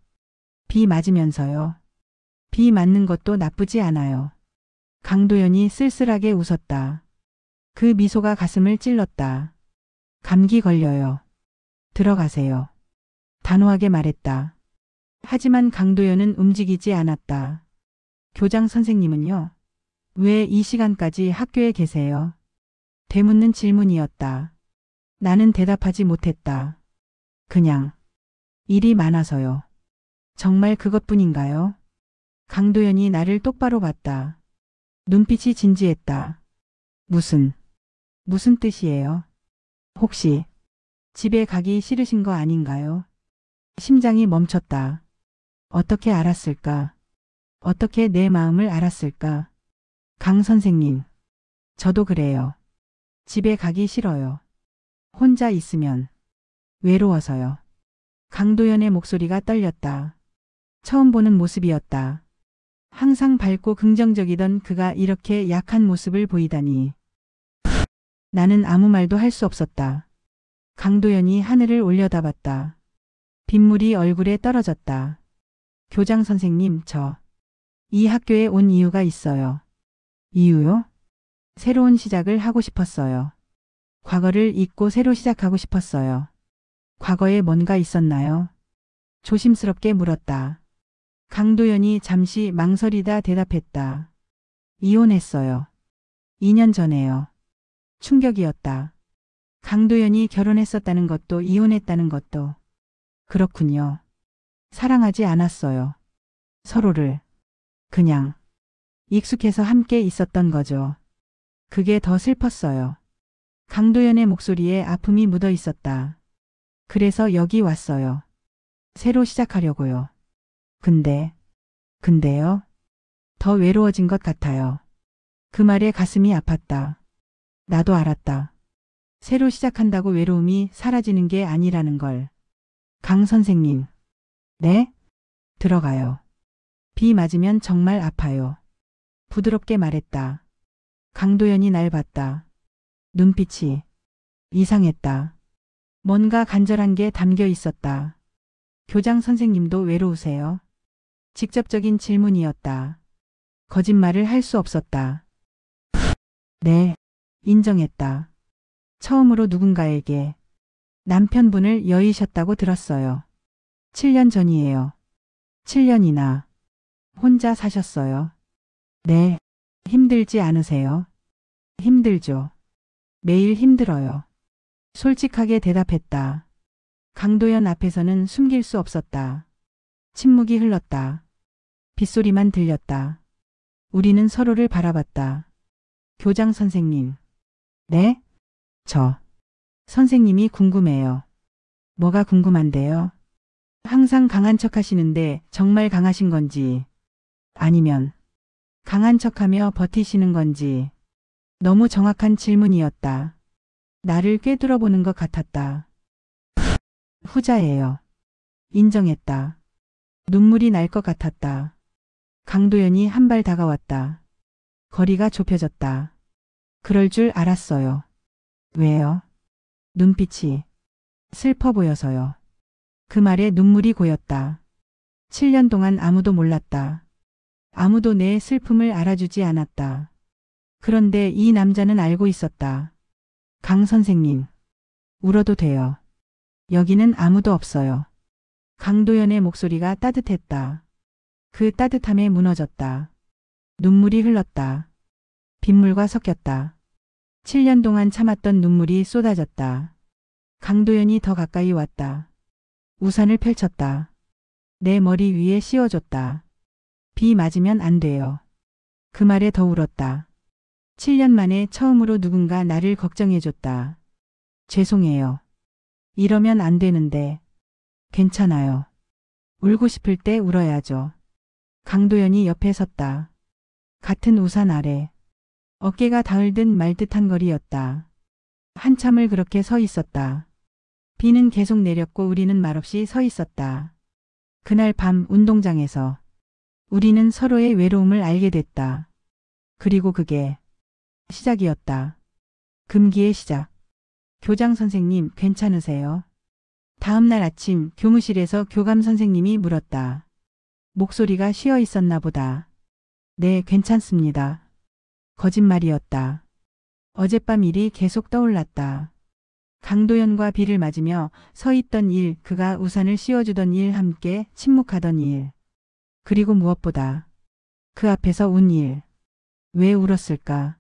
비 맞으면서요. 비 맞는 것도 나쁘지 않아요. 강도연이 쓸쓸하게 웃었다. 그 미소가 가슴을 찔렀다. 감기 걸려요. 들어가세요. 단호하게 말했다. 하지만 강도연은 움직이지 않았다. 교장 선생님은요? 왜 이 시간까지 학교에 계세요? 되묻는 질문이었다. 나는 대답하지 못했다. 그냥 일이 많아서요. 정말 그것뿐인가요? 강도연이 나를 똑바로 봤다. 눈빛이 진지했다. 무슨 뜻이에요? 혹시 집에 가기 싫으신 거 아닌가요? 심장이 멈췄다. 어떻게 알았을까? 어떻게 내 마음을 알았을까? 강 선생님. 저도 그래요. 집에 가기 싫어요. 혼자 있으면 외로워서요. 강도연의 목소리가 떨렸다. 처음 보는 모습이었다. 항상 밝고 긍정적이던 그가 이렇게 약한 모습을 보이다니. 나는 아무 말도 할 수 없었다. 강도연이 하늘을 올려다봤다. 빗물이 얼굴에 떨어졌다. 교장 선생님, 이 학교에 온 이유가 있어요. 이유요? 새로운 시작을 하고 싶었어요. 과거를 잊고 새로 시작하고 싶었어요. 과거에 뭔가 있었나요? 조심스럽게 물었다. 강도연이 잠시 망설이다 대답했다. 이혼했어요. 2년 전에요. 충격이었다. 강도연이 결혼했었다는 것도 이혼했다는 것도. 그렇군요. 사랑하지 않았어요. 서로를. 그냥 익숙해서 함께 있었던 거죠. 그게 더 슬펐어요. 강도연의 목소리에 아픔이 묻어 있었다. 그래서 여기 왔어요. 새로 시작하려고요. 근데요? 더 외로워진 것 같아요. 그 말에 가슴이 아팠다. 나도 알았다. 새로 시작한다고 외로움이 사라지는 게 아니라는 걸. 강 선생님. 네? 들어가요. 비 맞으면 정말 아파요. 부드럽게 말했다. 강도연이 날 봤다. 눈빛이 이상했다. 뭔가 간절한 게 담겨 있었다. 교장 선생님도 외로우세요? 직접적인 질문이었다. 거짓말을 할 수 없었다. 네, 인정했다. 처음으로 누군가에게 남편분을 여의셨다고 들었어요. 7년 전이에요. 7년이나 혼자 사셨어요. 네, 힘들지 않으세요? 힘들죠. 매일 힘들어요. 솔직하게 대답했다. 강도연 앞에서는 숨길 수 없었다. 침묵이 흘렀다. 빗소리만 들렸다. 우리는 서로를 바라봤다. 교장 선생님. 네? 선생님이 궁금해요. 뭐가 궁금한데요? 항상 강한 척 하시는데 정말 강하신 건지, 아니면 강한 척하며 버티시는 건지. 너무 정확한 질문이었다. 나를 꿰뚫어 보는 것 같았다. 후자예요. 인정했다. 눈물이 날 것 같았다. 강도연이 한 발 다가왔다. 거리가 좁혀졌다. 그럴 줄 알았어요. 왜요? 눈빛이 슬퍼 보여서요. 그 말에 눈물이 고였다. 7년 동안 아무도 몰랐다. 아무도 내 슬픔을 알아주지 않았다. 그런데 이 남자는 알고 있었다. 강 선생님. 울어도 돼요. 여기는 아무도 없어요. 강도연의 목소리가 따뜻했다. 그 따뜻함에 무너졌다. 눈물이 흘렀다. 빗물과 섞였다. 7년 동안 참았던 눈물이 쏟아졌다. 강도연이 더 가까이 왔다. 우산을 펼쳤다. 내 머리 위에 씌워줬다. 비 맞으면 안 돼요. 그 말에 더 울었다. 7년 만에 처음으로 누군가 나를 걱정해줬다. 죄송해요. 이러면 안 되는데. 괜찮아요. 울고 싶을 때 울어야죠. 강도연이 옆에 섰다. 같은 우산 아래. 어깨가 닿을 듯 말 듯한 거리였다. 한참을 그렇게 서 있었다. 비는 계속 내렸고 우리는 말없이 서 있었다. 그날 밤 운동장에서 우리는 서로의 외로움을 알게 됐다. 그리고 그게 시작이었다. 금기의 시작. 교장 선생님 괜찮으세요? 다음 날 아침 교무실에서 교감 선생님이 물었다. 목소리가 쉬어 있었나 보다. 네, 괜찮습니다. 거짓말이었다. 어젯밤 일이 계속 떠올랐다. 강도연과 비를 맞으며 서 있던 일, 그가 우산을 씌워주던 일, 함께 침묵하던 일. 그리고 무엇보다 그 앞에서 운 일. 왜 울었을까?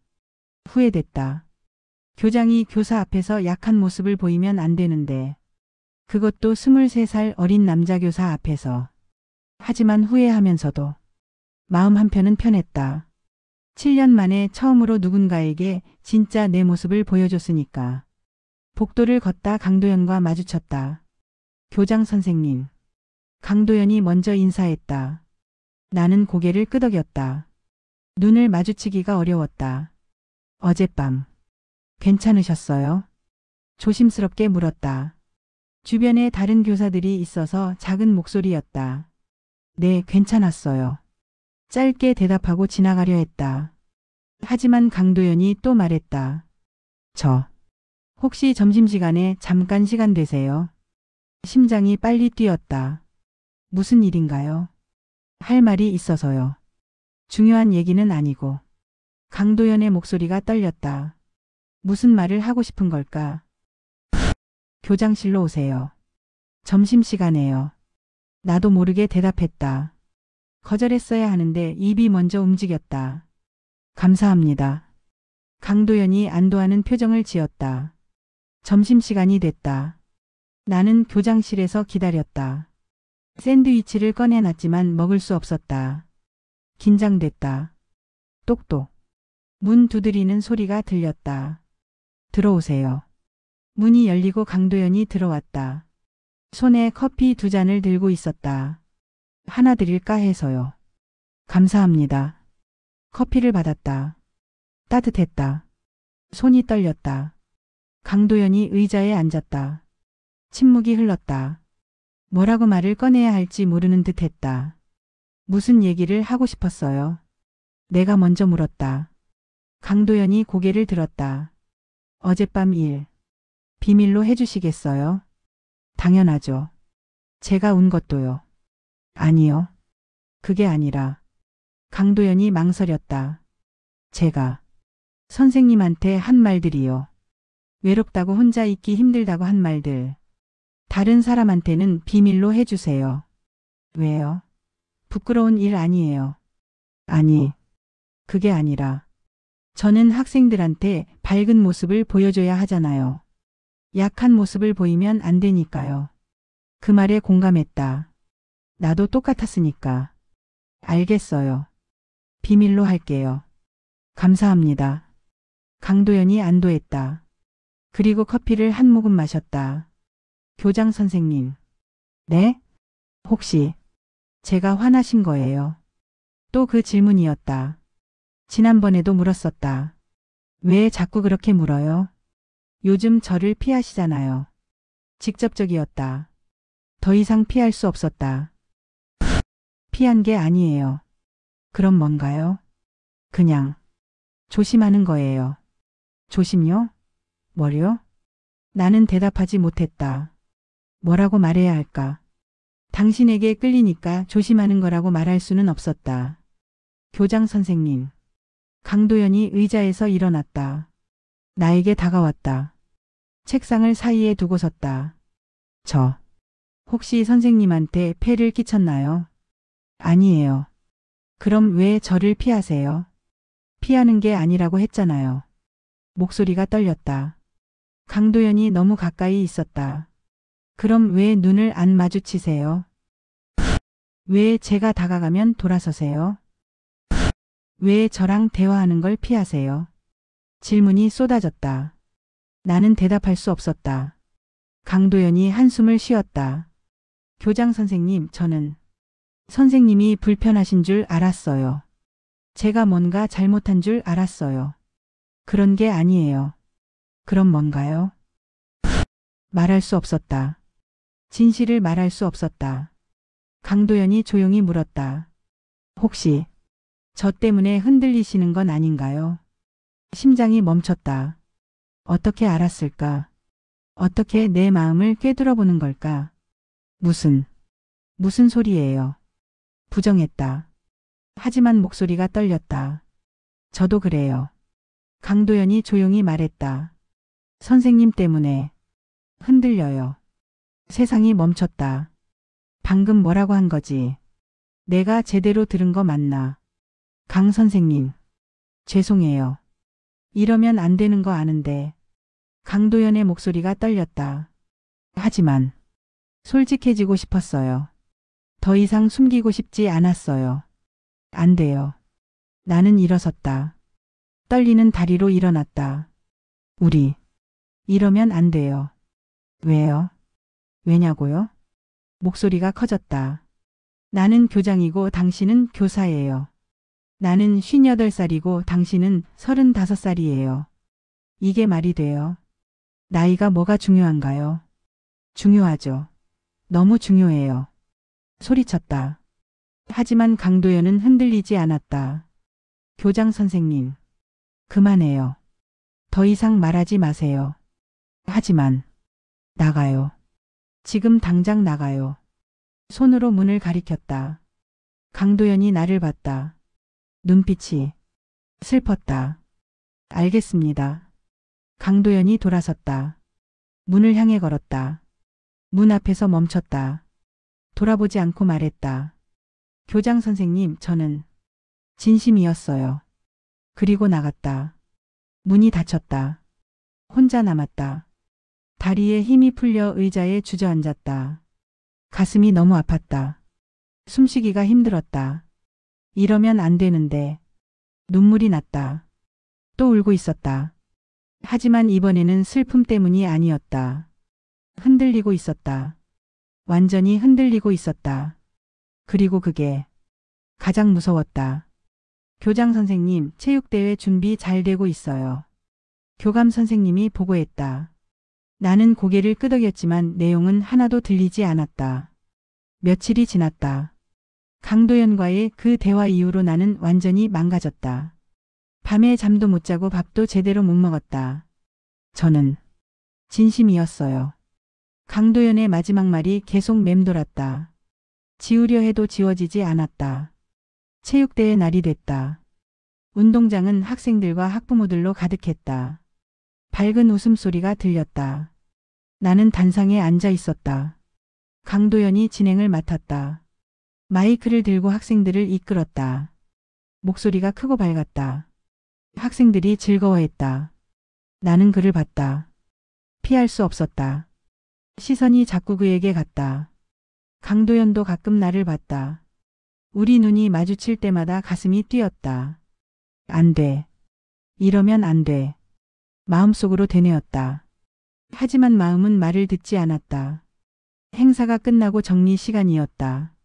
후회됐다. 교장이 교사 앞에서 약한 모습을 보이면 안 되는데. 그것도 23살 어린 남자 교사 앞에서. 하지만 후회하면서도 마음 한편은 편했다. 7년 만에 처음으로 누군가에게 진짜 내 모습을 보여줬으니까. 복도를 걷다 강도연과 마주쳤다. 교장 선생님. 강도연이 먼저 인사했다. 나는 고개를 끄덕였다. 눈을 마주치기가 어려웠다. 어젯밤. 괜찮으셨어요? 조심스럽게 물었다. 주변에 다른 교사들이 있어서 작은 목소리였다. 네, 괜찮았어요. 짧게 대답하고 지나가려 했다. 하지만 강도연이 또 말했다. 혹시 점심시간에 잠깐 시간 되세요? 심장이 빨리 뛰었다. 무슨 일인가요? 할 말이 있어서요. 중요한 얘기는 아니고. 강도연의 목소리가 떨렸다. 무슨 말을 하고 싶은 걸까? 교장실로 오세요. 점심시간에요. 나도 모르게 대답했다. 거절했어야 하는데 입이 먼저 움직였다. 감사합니다. 강도연이 안도하는 표정을 지었다. 점심시간이 됐다. 나는 교장실에서 기다렸다. 샌드위치를 꺼내놨지만 먹을 수 없었다. 긴장됐다. 똑똑. 문 두드리는 소리가 들렸다. 들어오세요. 문이 열리고 강도연이 들어왔다. 손에 커피 2잔을 들고 있었다. 하나 드릴까 해서요. 감사합니다. 커피를 받았다. 따뜻했다. 손이 떨렸다. 강도연이 의자에 앉았다. 침묵이 흘렀다. 뭐라고 말을 꺼내야 할지 모르는 듯 했다. 무슨 얘기를 하고 싶었어요? 내가 먼저 물었다. 강도연이 고개를 들었다. 어젯밤 일. 비밀로 해주시겠어요? 당연하죠. 제가 운 것도요. 아니요. 그게 아니라. 강도연이 망설였다. 제가 선생님한테 한 말들이요. 외롭다고 혼자 있기 힘들다고 한 말들. 다른 사람한테는 비밀로 해주세요. 왜요? 부끄러운 일 아니에요. 아니, 그게 아니라 저는 학생들한테 밝은 모습을 보여줘야 하잖아요. 약한 모습을 보이면 안 되니까요. 그 말에 공감했다. 나도 똑같았으니까. 알겠어요. 비밀로 할게요. 감사합니다. 강도연이 안도했다. 그리고 커피를 한 모금 마셨다. 교장 선생님. 네? 혹시 제가 화나신 거예요? 또 그 질문이었다. 지난번에도 물었었다. 왜 자꾸 그렇게 물어요? 요즘 저를 피하시잖아요. 직접적이었다. 더 이상 피할 수 없었다. 피한 게 아니에요. 그럼 뭔가요? 그냥 조심하는 거예요. 조심요? 뭐요? 나는 대답하지 못했다. 뭐라고 말해야 할까? 당신에게 끌리니까 조심하는 거라고 말할 수는 없었다. 교장 선생님. 강도연이 의자에서 일어났다. 나에게 다가왔다. 책상을 사이에 두고 섰다. 혹시 선생님한테 폐를 끼쳤나요? 아니에요. 그럼 왜 저를 피하세요? 피하는 게 아니라고 했잖아요. 목소리가 떨렸다. 강도연이 너무 가까이 있었다. 그럼 왜 눈을 안 마주치세요? 왜 제가 다가가면 돌아서세요? 왜 저랑 대화하는 걸 피하세요? 질문이 쏟아졌다. 나는 대답할 수 없었다. 강도연이 한숨을 쉬었다. 교장 선생님, 저는 선생님이 불편하신 줄 알았어요. 제가 뭔가 잘못한 줄 알았어요. 그런 게 아니에요. 그럼 뭔가요? 말할 수 없었다. 진실을 말할 수 없었다. 강도연이 조용히 물었다. 혹시 저 때문에 흔들리시는 건 아닌가요? 심장이 멈췄다. 어떻게 알았을까? 어떻게 내 마음을 꿰뚫어보는 걸까? 무슨 소리예요? 부정했다. 하지만 목소리가 떨렸다. 저도 그래요. 강도연이 조용히 말했다. 선생님 때문에 흔들려요. 세상이 멈췄다. 방금 뭐라고 한 거지? 내가 제대로 들은 거 맞나? 강 선생님. 죄송해요. 이러면 안 되는 거 아는데. 강도연의 목소리가 떨렸다. 하지만 솔직해지고 싶었어요. 더 이상 숨기고 싶지 않았어요. 안 돼요. 나는 일어섰다. 떨리는 다리로 일어났다. 우리 이러면 안 돼요. 왜요? 왜냐고요? 목소리가 커졌다. 나는 교장이고 당신은 교사예요. 나는 58살이고 당신은 35살이에요. 이게 말이 돼요? 나이가 뭐가 중요한가요? 중요하죠. 너무 중요해요. 소리쳤다. 하지만 강도연은 흔들리지 않았다. 교장 선생님. 그만해요. 더 이상 말하지 마세요. 하지만 나가요. 지금 당장 나가요. 손으로 문을 가리켰다. 강도연이 나를 봤다. 눈빛이 슬펐다. 알겠습니다. 강도연이 돌아섰다. 문을 향해 걸었다. 문 앞에서 멈췄다. 돌아보지 않고 말했다. 교장 선생님, 저는 진심이었어요. 그리고 나갔다. 문이 닫혔다. 혼자 남았다. 다리에 힘이 풀려 의자에 주저앉았다. 가슴이 너무 아팠다. 숨쉬기가 힘들었다. 이러면 안 되는데. 눈물이 났다. 또 울고 있었다. 하지만 이번에는 슬픔 때문이 아니었다. 흔들리고 있었다. 완전히 흔들리고 있었다. 그리고 그게 가장 무서웠다. 교장 선생님, 체육대회 준비 잘 되고 있어요. 교감 선생님이 보고했다. 나는 고개를 끄덕였지만 내용은 하나도 들리지 않았다. 며칠이 지났다. 강도연과의 그 대화 이후로 나는 완전히 망가졌다. 밤에 잠도 못 자고 밥도 제대로 못 먹었다. 저는 진심이었어요. 강도연의 마지막 말이 계속 맴돌았다. 지우려 해도 지워지지 않았다. 체육대회 날이 됐다. 운동장은 학생들과 학부모들로 가득했다. 밝은 웃음소리가 들렸다. 나는 단상에 앉아 있었다. 강도연이 진행을 맡았다. 마이크를 들고 학생들을 이끌었다. 목소리가 크고 밝았다. 학생들이 즐거워했다. 나는 그를 봤다. 피할 수 없었다. 시선이 자꾸 그에게 갔다. 강도연도 가끔 나를 봤다. 우리 눈이 마주칠 때마다 가슴이 뛰었다. 안 돼. 이러면 안 돼. 마음속으로 되뇌었다. 하지만 마음은 말을 듣지 않았다. 행사가 끝나고 정리 시간이었다.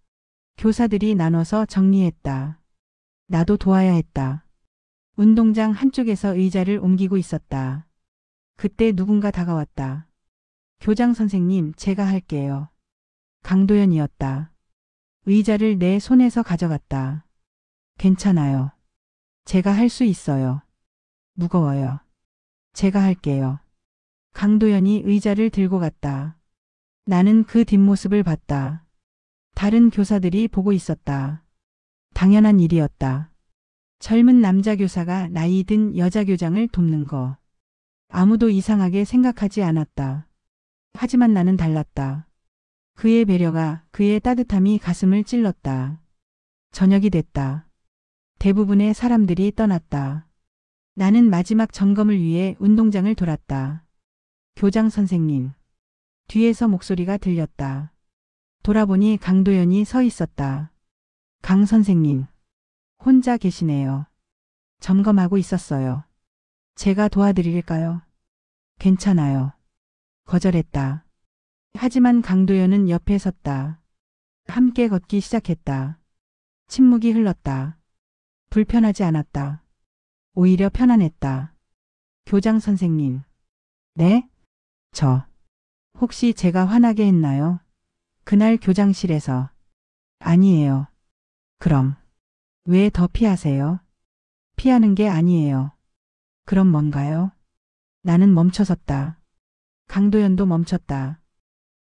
교사들이 나눠서 정리했다. 나도 도와야 했다. 운동장 한쪽에서 의자를 옮기고 있었다. 그때 누군가 다가왔다. 교장 선생님, 제가 할게요. 강도연이었다. 의자를 내 손에서 가져갔다. 괜찮아요. 제가 할 수 있어요. 무거워요. 제가 할게요. 강도연이 의자를 들고 갔다. 나는 그 뒷모습을 봤다. 다른 교사들이 보고 있었다. 당연한 일이었다. 젊은 남자 교사가 나이 든 여자 교장을 돕는 거. 아무도 이상하게 생각하지 않았다. 하지만 나는 달랐다. 그의 배려가, 그의 따뜻함이 가슴을 찔렀다. 저녁이 됐다. 대부분의 사람들이 떠났다. 나는 마지막 점검을 위해 운동장을 돌았다. 교장 선생님. 뒤에서 목소리가 들렸다. 돌아보니 강도연이 서 있었다. 강 선생님. 혼자 계시네요. 점검하고 있었어요. 제가 도와드릴까요? 괜찮아요. 거절했다. 하지만 강도연은 옆에 섰다. 함께 걷기 시작했다. 침묵이 흘렀다. 불편하지 않았다. 오히려 편안했다. 교장 선생님. 네? 혹시 제가 화나게 했나요? 그날 교장실에서. 아니에요. 그럼. 왜 더 피하세요? 피하는 게 아니에요. 그럼 뭔가요? 나는 멈춰섰다. 강도연도 멈췄다.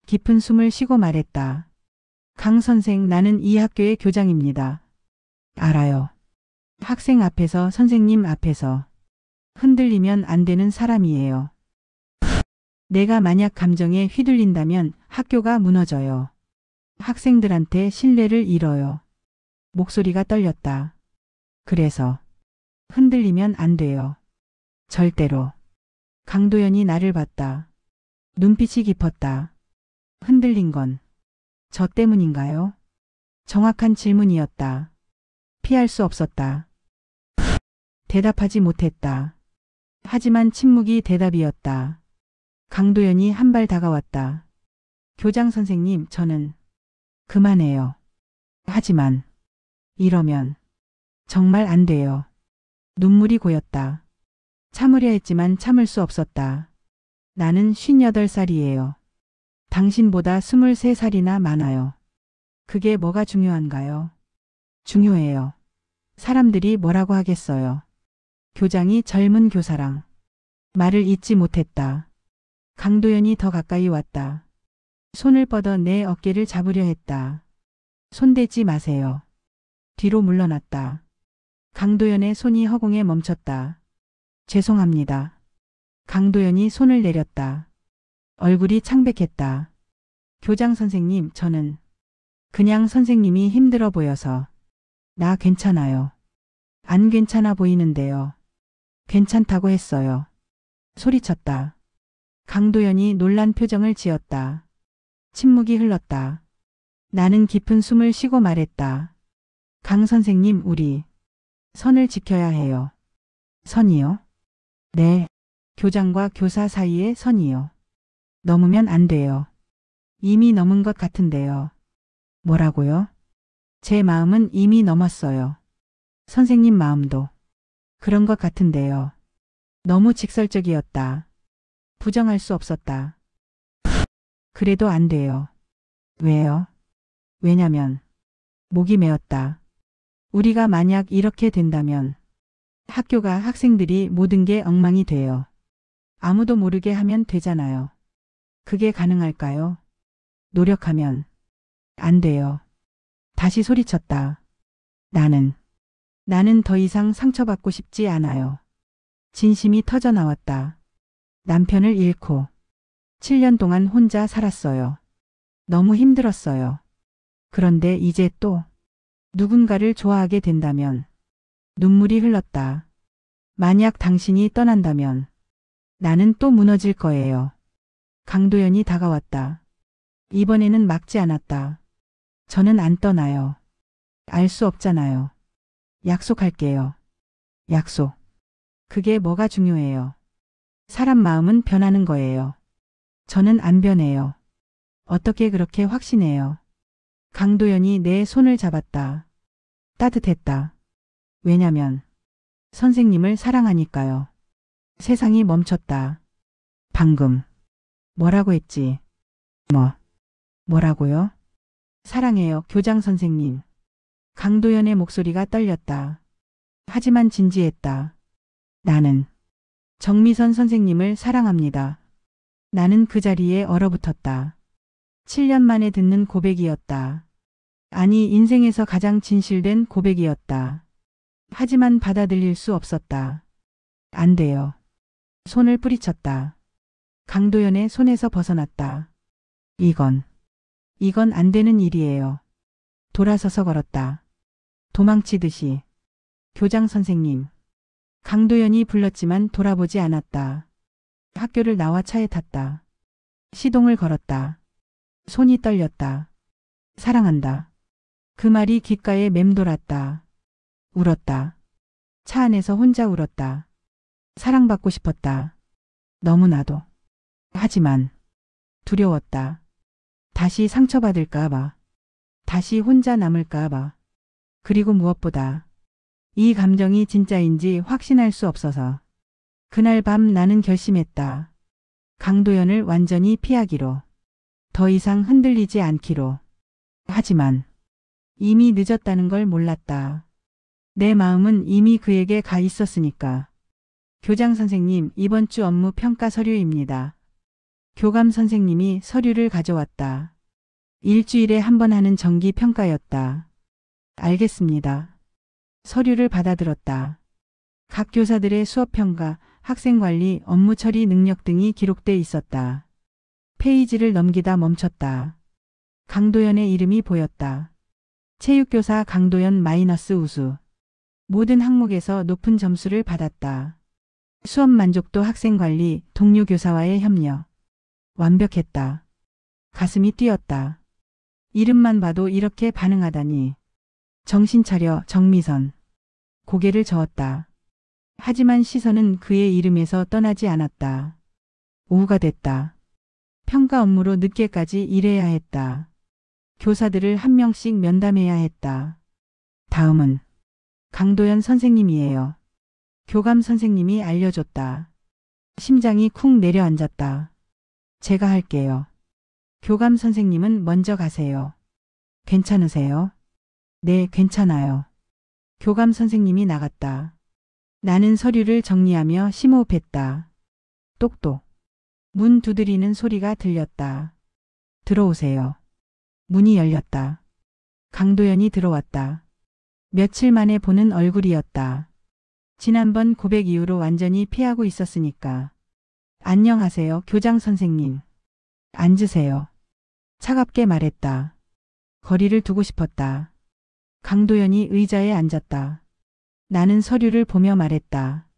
깊은 숨을 쉬고 말했다. 강 선생, 나는 이 학교의 교장입니다. 알아요. 학생 앞에서, 선생님 앞에서. 흔들리면 안 되는 사람이에요. 내가 만약 감정에 휘둘린다면 학교가 무너져요. 학생들한테 신뢰를 잃어요. 목소리가 떨렸다. 그래서 흔들리면 안 돼요. 절대로. 강도연이 나를 봤다. 눈빛이 깊었다. 흔들린 건 저 때문인가요? 정확한 질문이었다. 피할 수 없었다. 대답하지 못했다. 하지만 침묵이 대답이었다. 강도연이 한 발 다가왔다. 교장 선생님, 저는 그만해요. 하지만 이러면 정말 안 돼요. 눈물이 고였다. 참으려 했지만 참을 수 없었다. 나는 58살이에요. 당신보다 23살이나 많아요. 그게 뭐가 중요한가요? 중요해요. 사람들이 뭐라고 하겠어요. 교장이 젊은 교사랑. 말을 잇지 못했다. 강도연이 더 가까이 왔다. 손을 뻗어 내 어깨를 잡으려 했다. 손대지 마세요. 뒤로 물러났다. 강도연의 손이 허공에 멈췄다. 죄송합니다. 강도연이 손을 내렸다. 얼굴이 창백했다. 교장 선생님, 저는 그냥 선생님이 힘들어 보여서. 나 괜찮아요. 안 괜찮아 보이는데요. 괜찮다고 했어요. 소리쳤다. 강도연이 놀란 표정을 지었다. 침묵이 흘렀다. 나는 깊은 숨을 쉬고 말했다. 강 선생님, 우리 선을 지켜야 해요. 선이요? 네. 교장과 교사 사이의 선이요. 넘으면 안 돼요. 이미 넘은 것 같은데요. 뭐라고요? 제 마음은 이미 넘었어요. 선생님 마음도 그런 것 같은데요. 너무 직설적이었다. 부정할 수 없었다. 그래도 안 돼요. 왜요? 왜냐면 목이 메었다. 우리가 만약 이렇게 된다면 학교가, 학생들이, 모든 게 엉망이 돼요. 아무도 모르게 하면 되잖아요. 그게 가능할까요? 노력하면. 안 돼요. 다시 소리쳤다. 나는 더 이상 상처받고 싶지 않아요. 진심이 터져 나왔다. 남편을 잃고 7년 동안 혼자 살았어요. 너무 힘들었어요. 그런데 이제 또 누군가를 좋아하게 된다면. 눈물이 흘렀다. 만약 당신이 떠난다면 나는 또 무너질 거예요. 강도연이 다가왔다. 이번에는 막지 않았다. 저는 안 떠나요. 알 수 없잖아요. 약속할게요. 약속. 그게 뭐가 중요해요. 사람 마음은 변하는 거예요. 저는 안 변해요. 어떻게 그렇게 확신해요? 강도연이 내 손을 잡았다. 따뜻했다. 왜냐면 선생님을 사랑하니까요. 세상이 멈췄다. 방금 뭐라고 했지? 뭐라고요? 사랑해요, 교장 선생님. 강도연의 목소리가 떨렸다. 하지만 진지했다. 나는 정미선 선생님을 사랑합니다. 나는 그 자리에 얼어붙었다. 7년 만에 듣는 고백이었다. 아니, 인생에서 가장 진실된 고백이었다. 하지만 받아들일 수 없었다. 안 돼요. 손을 뿌리쳤다. 강도연의 손에서 벗어났다. 이건 안 되는 일이에요. 돌아서서 걸었다. 도망치듯이. 교장 선생님. 강도연이 불렀지만 돌아보지 않았다. 학교를 나와 차에 탔다. 시동을 걸었다. 손이 떨렸다. 사랑한다. 그 말이 귓가에 맴돌았다. 울었다. 차 안에서 혼자 울었다. 사랑받고 싶었다. 너무나도. 하지만 두려웠다. 다시 상처받을까 봐. 다시 혼자 남을까 봐. 그리고 무엇보다 이 감정이 진짜인지 확신할 수 없어서 그날 밤 나는 결심했다. 강도연을 완전히 피하기로. 더 이상 흔들리지 않기로. 하지만 이미 늦었다는 걸 몰랐다. 내 마음은 이미 그에게 가 있었으니까. 교장 선생님, 이번 주 업무 평가 서류입니다. 교감 선생님이 서류를 가져왔다. 일주일에 한 번 하는 정기 평가였다. 알겠습니다. 서류를 받아들었다. 각 교사들의 수업 평가, 학생 관리, 업무 처리 능력 등이 기록돼 있었다. 페이지를 넘기다 멈췄다. 강도연의 이름이 보였다. 체육교사 강도연 마이너스 우수. 모든 항목에서 높은 점수를 받았다. 수업 만족도, 학생 관리, 동료 교사와의 협력. 완벽했다. 가슴이 뛰었다. 이름만 봐도 이렇게 반응하다니. 정신 차려, 정미선. 고개를 저었다. 하지만 시선은 그의 이름에서 떠나지 않았다. 오후가 됐다. 평가 업무로 늦게까지 일해야 했다. 교사들을 한 명씩 면담해야 했다. 다음은 강도연 선생님이에요. 교감 선생님이 알려줬다. 심장이 쿵 내려앉았다. 제가 할게요. 교감 선생님은 먼저 가세요. 괜찮으세요? 네, 괜찮아요. 교감 선생님이 나갔다. 나는 서류를 정리하며 심호흡했다. 똑똑. 문 두드리는 소리가 들렸다. 들어오세요. 문이 열렸다. 강도연이 들어왔다. 며칠 만에 보는 얼굴이었다. 지난번 고백 이후로 완전히 피하고 있었으니까. 안녕하세요, 교장 선생님. 앉으세요. 차갑게 말했다. 거리를 두고 싶었다. 강도연이 의자에 앉았다. 나는 서류를 보며 말했다.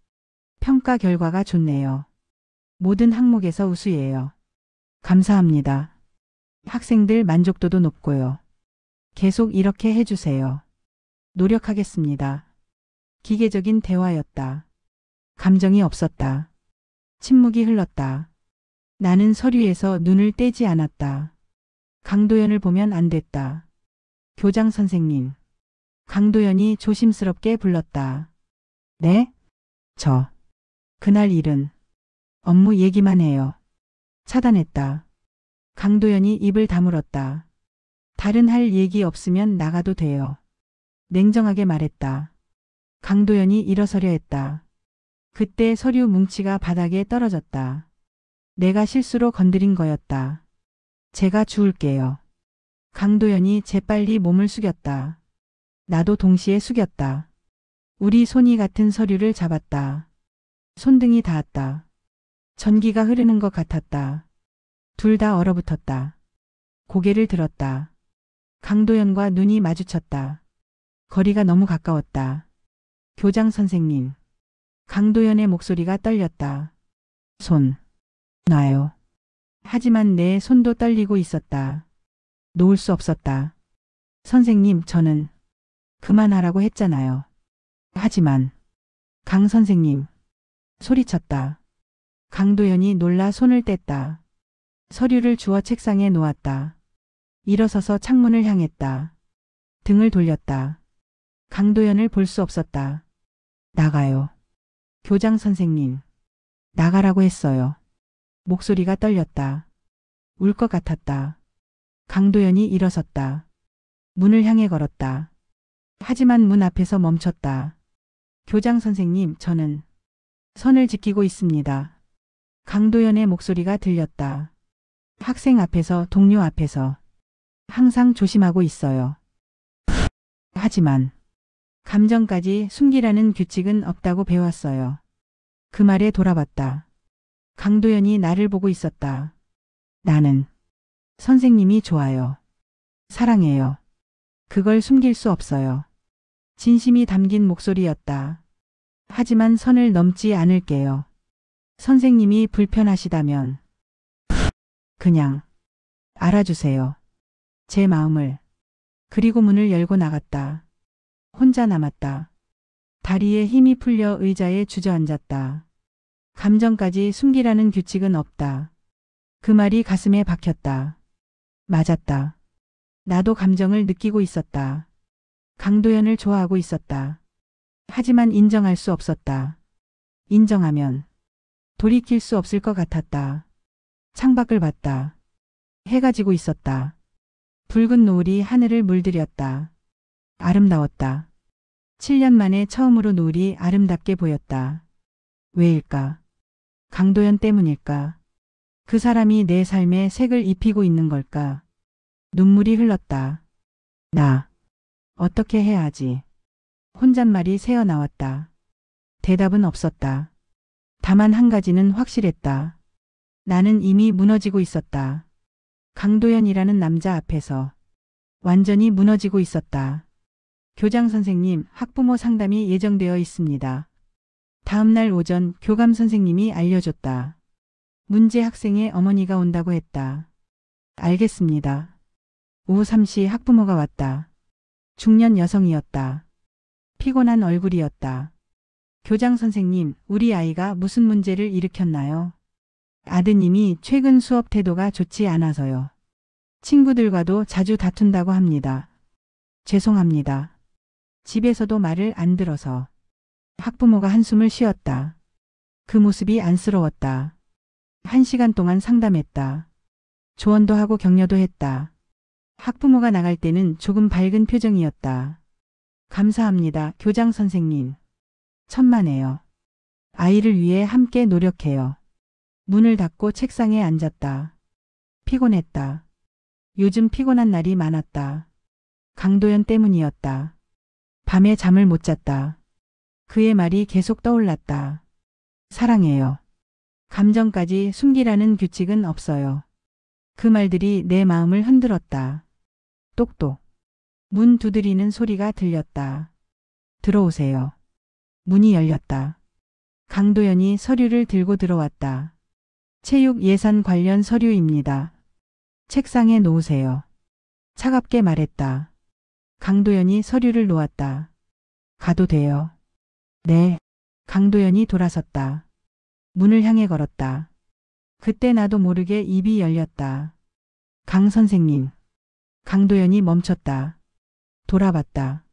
평가 결과가 좋네요. 모든 항목에서 우수예요. 감사합니다. 학생들 만족도도 높고요. 계속 이렇게 해주세요. 노력하겠습니다. 기계적인 대화였다. 감정이 없었다. 침묵이 흘렀다. 나는 서류에서 눈을 떼지 않았다. 강도연을 보면 안 됐다. 교장 선생님. 강도연이 조심스럽게 불렀다. 네? 그날 일은 업무 얘기만 해요. 차단했다. 강도연이 입을 다물었다. 다른 할 얘기 없으면 나가도 돼요. 냉정하게 말했다. 강도연이 일어서려 했다. 그때 서류 뭉치가 바닥에 떨어졌다. 내가 실수로 건드린 거였다. 제가 주울게요. 강도연이 재빨리 몸을 숙였다. 나도 동시에 숙였다. 우리 손이 같은 서류를 잡았다. 손등이 닿았다. 전기가 흐르는 것 같았다. 둘 다 얼어붙었다. 고개를 들었다. 강도연과 눈이 마주쳤다. 거리가 너무 가까웠다. 교장 선생님. 강도연의 목소리가 떨렸다. 손 놔요. 하지만 내 손도 떨리고 있었다. 놓을 수 없었다. 선생님, 저는 그만하라고 했잖아요. 하지만 강 선생님. 소리쳤다. 강도연이 놀라 손을 뗐다. 서류를 주워 책상에 놓았다. 일어서서 창문을 향했다. 등을 돌렸다. 강도연을 볼 수 없었다. 나가요. 교장 선생님. 나가라고 했어요. 목소리가 떨렸다. 울 것 같았다. 강도연이 일어섰다. 문을 향해 걸었다. 하지만 문 앞에서 멈췄다. 교장 선생님, 저는 선을 지키고 있습니다. 강도연의 목소리가 들렸다. 학생 앞에서, 동료 앞에서 항상 조심하고 있어요. 하지만 감정까지 숨기라는 규칙은 없다고 배웠어요. 그 말에 돌아봤다. 강도연이 나를 보고 있었다. 나는 선생님이 좋아요. 사랑해요. 그걸 숨길 수 없어요. 진심이 담긴 목소리였다. 하지만 선을 넘지 않을게요. 선생님이 불편하시다면 그냥 알아주세요. 제 마음을. 그리고 문을 열고 나갔다. 혼자 남았다. 다리에 힘이 풀려 의자에 주저앉았다. 감정까지 숨기라는 규칙은 없다. 그 말이 가슴에 박혔다. 맞았다. 나도 감정을 느끼고 있었다. 강도연을 좋아하고 있었다. 하지만 인정할 수 없었다. 인정하면 돌이킬 수 없을 것 같았다. 창밖을 봤다. 해가 지고 있었다. 붉은 노을이 하늘을 물들였다. 아름다웠다. 7년 만에 처음으로 노을이 아름답게 보였다. 왜일까? 강도연 때문일까? 그 사람이 내 삶에 색을 입히고 있는 걸까? 눈물이 흘렀다. 나 어떻게 해야 하지? 혼잣말이 새어나왔다. 대답은 없었다. 다만 한 가지는 확실했다. 나는 이미 무너지고 있었다. 강도연이라는 남자 앞에서 완전히 무너지고 있었다. 교장 선생님, 학부모 상담이 예정되어 있습니다. 다음 날 오전 교감 선생님이 알려줬다. 문제 학생의 어머니가 온다고 했다. 알겠습니다. 오후 3시 학부모가 왔다. 중년 여성이었다. 피곤한 얼굴이었다. 교장 선생님, 우리 아이가 무슨 문제를 일으켰나요? 아드님이 최근 수업 태도가 좋지 않아서요. 친구들과도 자주 다툰다고 합니다. 죄송합니다. 집에서도 말을 안 들어서. 학부모가 한숨을 쉬었다. 그 모습이 안쓰러웠다. 1시간 동안 상담했다. 조언도 하고 격려도 했다. 학부모가 나갈 때는 조금 밝은 표정이었다. 감사합니다, 교장 선생님. 천만에요. 아이를 위해 함께 노력해요. 문을 닫고 책상에 앉았다. 피곤했다. 요즘 피곤한 날이 많았다. 강도연 때문이었다. 밤에 잠을 못 잤다. 그의 말이 계속 떠올랐다. 사랑해요. 감정까지 숨기라는 규칙은 없어요. 그 말들이 내 마음을 흔들었다. 똑똑. 문 두드리는 소리가 들렸다. 들어오세요. 문이 열렸다. 강도연이 서류를 들고 들어왔다. 체육 예산 관련 서류입니다. 책상에 놓으세요. 차갑게 말했다. 강도연이 서류를 놓았다. 가도 돼요. 네. 강도연이 돌아섰다. 문을 향해 걸었다. 그때 나도 모르게 입이 열렸다. 강 선생님. 강도연이 멈췄다. 돌아봤다.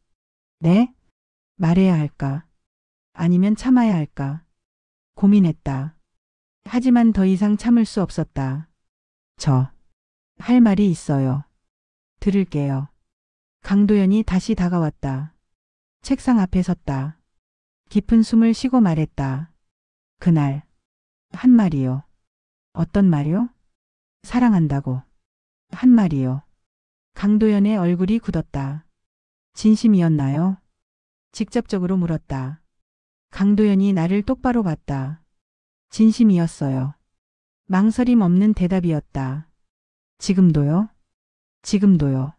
네? 말해야 할까? 아니면 참아야 할까? 고민했다. 하지만 더 이상 참을 수 없었다. 할 말이 있어요. 들을게요. 강도연이 다시 다가왔다. 책상 앞에 섰다. 깊은 숨을 쉬고 말했다. 그날 한 말이요. 어떤 말이요? 사랑한다고. 한 말이요. 강도연의 얼굴이 굳었다. 진심이었나요? 직접적으로 물었다. 강도연이 나를 똑바로 봤다. 진심이었어요. 망설임 없는 대답이었다. 지금도요? 지금도요.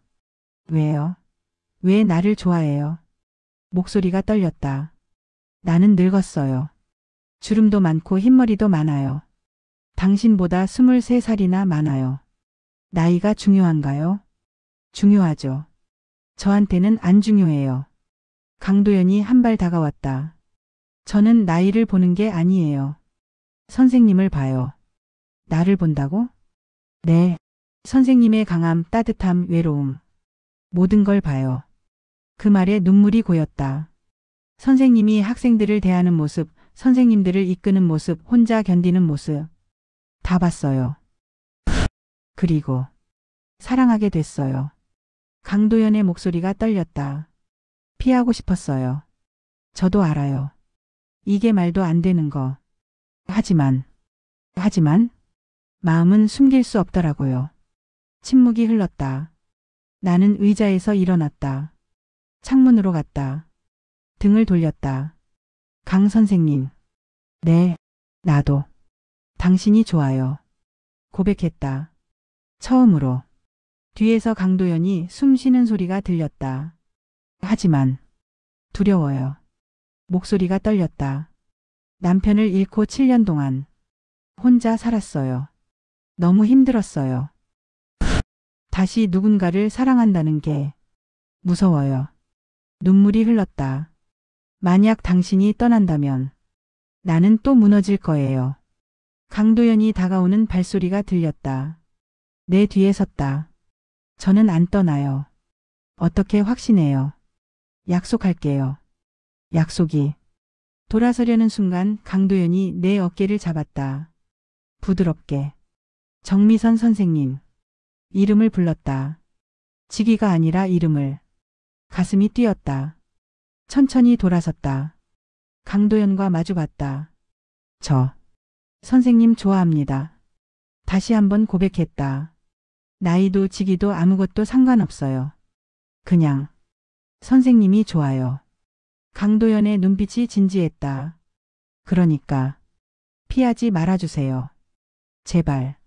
왜요? 왜 나를 좋아해요? 목소리가 떨렸다. 나는 늙었어요. 주름도 많고 흰머리도 많아요. 당신보다 23살이나 많아요. 나이가 중요한가요? 중요하죠. 저한테는 안 중요해요. 강도연이 한 발 다가왔다. 저는 나이를 보는 게 아니에요. 선생님을 봐요. 나를 본다고? 네. 선생님의 강함, 따뜻함, 외로움. 모든 걸 봐요. 그 말에 눈물이 고였다. 선생님이 학생들을 대하는 모습, 선생님들을 이끄는 모습, 혼자 견디는 모습. 다 봤어요. 그리고 사랑하게 됐어요. 강도연의 목소리가 떨렸다. 피하고 싶었어요. 저도 알아요. 이게 말도 안 되는 거. 하지만 마음은 숨길 수 없더라고요. 침묵이 흘렀다. 나는 의자에서 일어났다. 창문으로 갔다. 등을 돌렸다. 강 선생님. 네, 나도. 당신이 좋아요. 고백했다. 처음으로. 뒤에서 강도연이 숨 쉬는 소리가 들렸다. 하지만 두려워요. 목소리가 떨렸다. 남편을 잃고 7년 동안 혼자 살았어요. 너무 힘들었어요. 다시 누군가를 사랑한다는 게 무서워요. 눈물이 흘렀다. 만약 당신이 떠난다면 나는 또 무너질 거예요. 강도연이 다가오는 발소리가 들렸다. 내 뒤에 섰다. 저는 안 떠나요. 어떻게 확신해요? 약속할게요. 약속이. 돌아서려는 순간 강도연이 내 어깨를 잡았다. 부드럽게. 정미선 선생님. 이름을 불렀다. 직위가 아니라 이름을. 가슴이 뛰었다. 천천히 돌아섰다. 강도연과 마주봤다. 저 선생님 좋아합니다. 다시 한번 고백했다. 나이도 직위도 아무것도 상관없어요. 그냥 선생님이 좋아요. 강도연의 눈빛이 진지했다. 그러니까 피하지 말아주세요. 제발.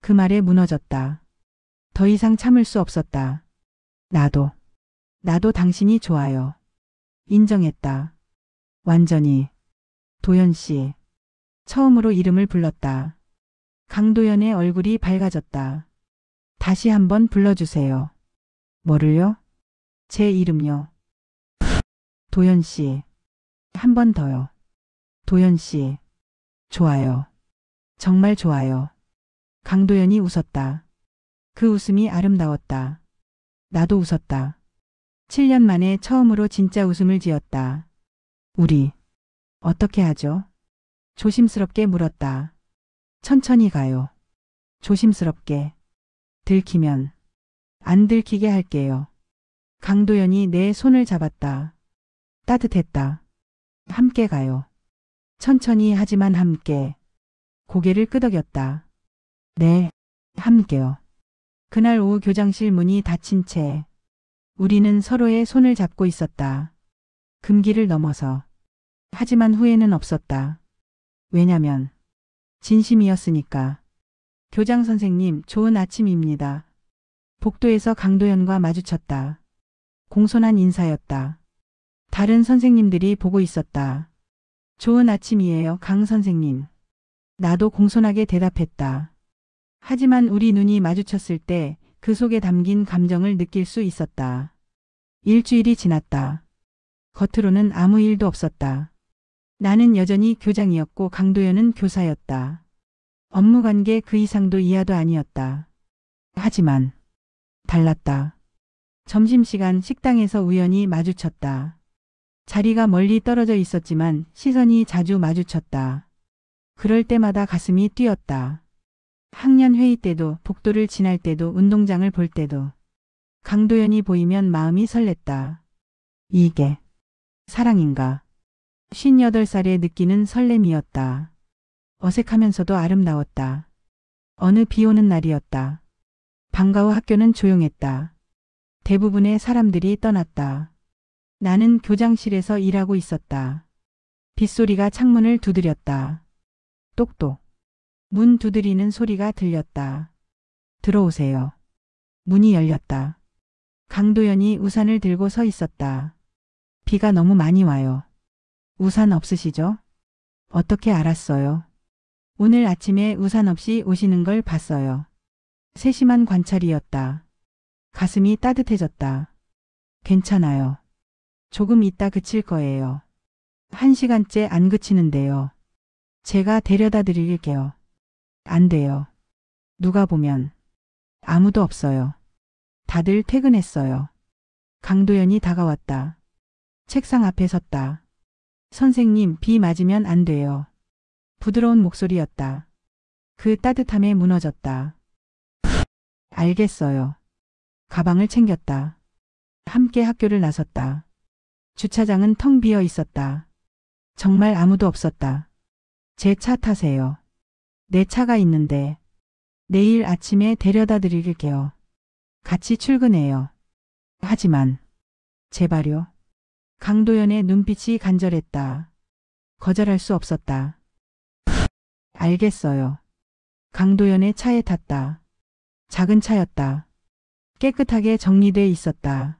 그 말에 무너졌다. 더 이상 참을 수 없었다. 나도 당신이 좋아요. 인정했다. 완전히. 도연 씨. 처음으로 이름을 불렀다. 강도연의 얼굴이 밝아졌다. 다시 한번 불러주세요. 뭐를요? 제 이름요. 도연 씨. 한 번 더요. 도연 씨. 좋아요. 정말 좋아요. 강도연이 웃었다. 그 웃음이 아름다웠다. 나도 웃었다. 7년 만에 처음으로 진짜 웃음을 지었다. 우리 어떻게 하죠? 조심스럽게 물었다. 천천히 가요. 조심스럽게. 들키면 안 들키게 할게요. 강도연이 내 손을 잡았다. 따뜻했다. 함께 가요. 천천히 하지만 함께. 고개를 끄덕였다. 네, 함께요. 그날 오후 교장실 문이 닫힌 채 우리는 서로의 손을 잡고 있었다. 금기를 넘어서. 하지만 후회는 없었다. 왜냐면 진심이었으니까. 교장 선생님, 좋은 아침입니다. 복도에서 강도연과 마주쳤다. 공손한 인사였다. 다른 선생님들이 보고 있었다. 좋은 아침이에요, 강 선생님. 나도 공손하게 대답했다. 하지만 우리 눈이 마주쳤을 때 그 속에 담긴 감정을 느낄 수 있었다. 일주일이 지났다. 겉으로는 아무 일도 없었다. 나는 여전히 교장이었고 강도연은 교사였다. 업무 관계 그 이상도 이하도 아니었다. 하지만 달랐다. 점심시간 식당에서 우연히 마주쳤다. 자리가 멀리 떨어져 있었지만 시선이 자주 마주쳤다. 그럴 때마다 가슴이 뛰었다. 학년 회의 때도, 복도를 지날 때도, 운동장을 볼 때도. 강도연이 보이면 마음이 설렜다. 이게 사랑인가? 58살에 느끼는 설렘이었다. 어색하면서도 아름다웠다. 어느 비 오는 날이었다. 방과 후 학교는 조용했다. 대부분의 사람들이 떠났다. 나는 교장실에서 일하고 있었다. 빗소리가 창문을 두드렸다. 똑똑. 문 두드리는 소리가 들렸다. 들어오세요. 문이 열렸다. 강도연이 우산을 들고 서 있었다. 비가 너무 많이 와요. 우산 없으시죠? 어떻게 알았어요? 오늘 아침에 우산 없이 오시는 걸 봤어요. 세심한 관찰이었다. 가슴이 따뜻해졌다. 괜찮아요. 조금 있다 그칠 거예요. 1시간째 안 그치는데요. 제가 데려다 드릴게요. 안 돼요. 누가 보면. 아무도 없어요. 다들 퇴근했어요. 강도연이 다가왔다. 책상 앞에 섰다. 선생님, 비 맞으면 안 돼요. 부드러운 목소리였다. 그 따뜻함에 무너졌다. 알겠어요. 가방을 챙겼다. 함께 학교를 나섰다. 주차장은 텅 비어 있었다. 정말 아무도 없었다. 제 차 타세요. 내 차가 있는데. 내일 아침에 데려다 드릴게요. 같이 출근해요. 하지만 제발요. 강도연의 눈빛이 간절했다. 거절할 수 없었다. 알겠어요. 강도연의 차에 탔다. 작은 차였다. 깨끗하게 정리돼 있었다.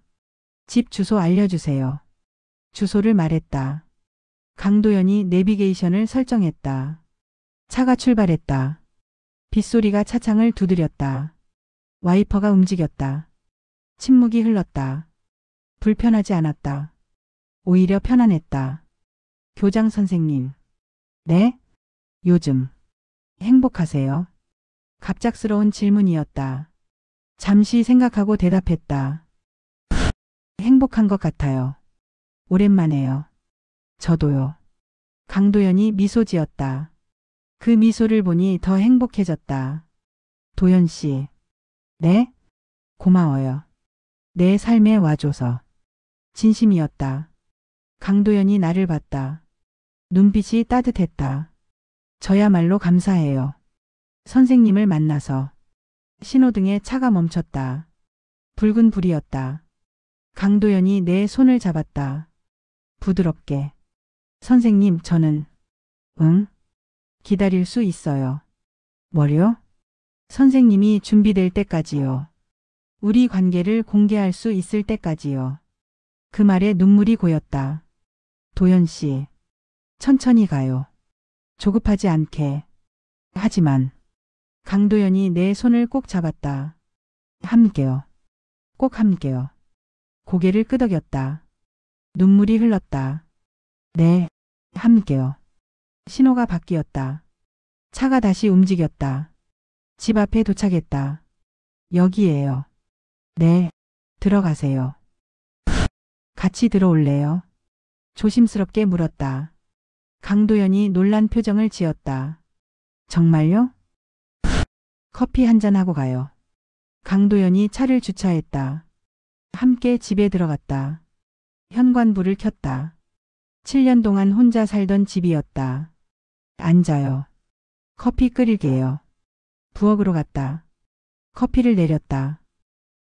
집 주소 알려주세요. 주소를 말했다. 강도연이 내비게이션을 설정했다. 차가 출발했다. 빗소리가 차창을 두드렸다. 와이퍼가 움직였다. 침묵이 흘렀다. 불편하지 않았다. 오히려 편안했다. 교장 선생님. 네? 요즘 행복하세요? 갑작스러운 질문이었다. 잠시 생각하고 대답했다. 행복한 것 같아요. 오랜만에요. 저도요. 강도연이 미소 지었다. 그 미소를 보니 더 행복해졌다. 도연 씨. 네? 고마워요. 내 삶에 와줘서. 진심이었다. 강도연이 나를 봤다. 눈빛이 따뜻했다. 저야말로 감사해요. 선생님을 만나서. 신호등에 차가 멈췄다. 붉은 불이었다. 강도연이 내 손을 잡았다. 부드럽게. 선생님, 저는. 응? 기다릴 수 있어요. 뭐요? 선생님이 준비될 때까지요. 우리 관계를 공개할 수 있을 때까지요. 그 말에 눈물이 고였다. 도연 씨. 천천히 가요. 조급하지 않게. 하지만 강도연이 내 손을 꼭 잡았다. 함께요. 꼭 함께요. 고개를 끄덕였다. 눈물이 흘렀다. 네, 함께요. 신호가 바뀌었다. 차가 다시 움직였다. 집 앞에 도착했다. 여기에요. 네, 들어가세요. 같이 들어올래요? 조심스럽게 물었다. 강도연이 놀란 표정을 지었다. 정말요? 커피 한잔 하고 가요. 강도연이 차를 주차했다. 함께 집에 들어갔다. 현관불을 켰다. 7년 동안 혼자 살던 집이었다. 앉아요. 커피 끓일게요. 부엌으로 갔다. 커피를 내렸다.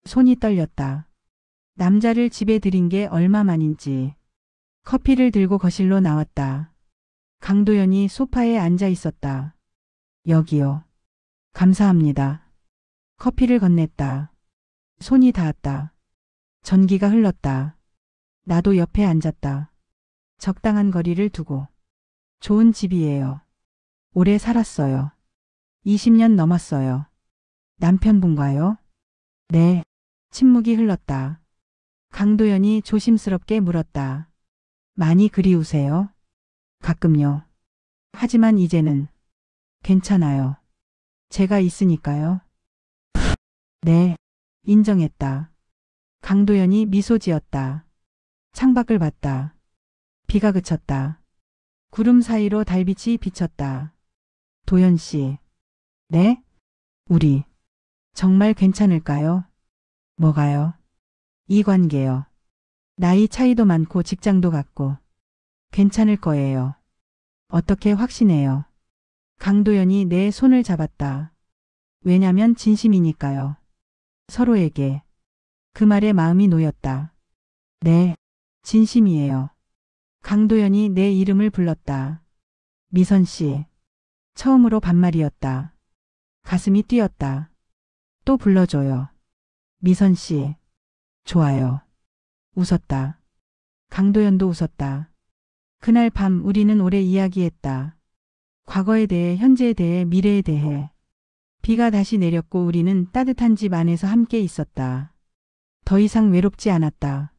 손이 떨렸다. 남자를 집에 들인 게 얼마만인지. 커피를 들고 거실로 나왔다. 강도연이 소파에 앉아 있었다. 여기요. 감사합니다. 커피를 건넸다. 손이 닿았다. 전기가 흘렀다. 나도 옆에 앉았다. 적당한 거리를 두고. 좋은 집이에요. 오래 살았어요. 20년 넘었어요. 남편분과요? 네. 침묵이 흘렀다. 강도연이 조심스럽게 물었다. 많이 그리우세요? 가끔요. 하지만 이제는 괜찮아요. 제가 있으니까요. 네. 인정했다. 강도연이 미소 지었다. 창밖을 봤다. 비가 그쳤다. 구름 사이로 달빛이 비쳤다. 도연 씨. 네? 우리 정말 괜찮을까요? 뭐가요? 이 관계요. 나이 차이도 많고 직장도 같고. 괜찮을 거예요. 어떻게 확신해요? 강도연이 내 손을 잡았다. 왜냐면 진심이니까요. 서로에게. 그 말에 마음이 놓였다. 네, 진심이에요. 강도연이 내 이름을 불렀다. 미선 씨. 처음으로 반말이었다. 가슴이 뛰었다. 또 불러줘요. 미선 씨. 좋아요. 웃었다. 강도연도 웃었다. 그날 밤 우리는 오래 이야기했다. 과거에 대해, 현재에 대해, 미래에 대해. 비가 다시 내렸고 우리는 따뜻한 집 안에서 함께 있었다. 더 이상 외롭지 않았다.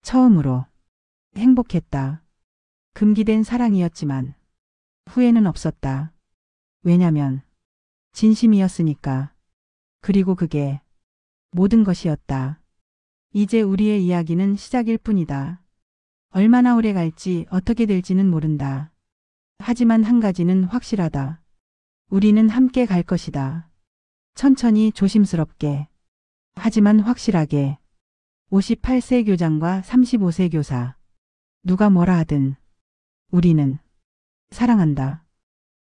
처음으로. 행복했다. 금기된 사랑이었지만 후회는 없었다. 왜냐면 진심이었으니까. 그리고 그게 모든 것이었다. 이제 우리의 이야기는 시작일 뿐이다. 얼마나 오래 갈지 어떻게 될지는 모른다. 하지만 한 가지는 확실하다. 우리는 함께 갈 것이다. 천천히 조심스럽게. 하지만 확실하게. 58세 교장과 35세 교사. 누가 뭐라 하든 우리는 사랑한다.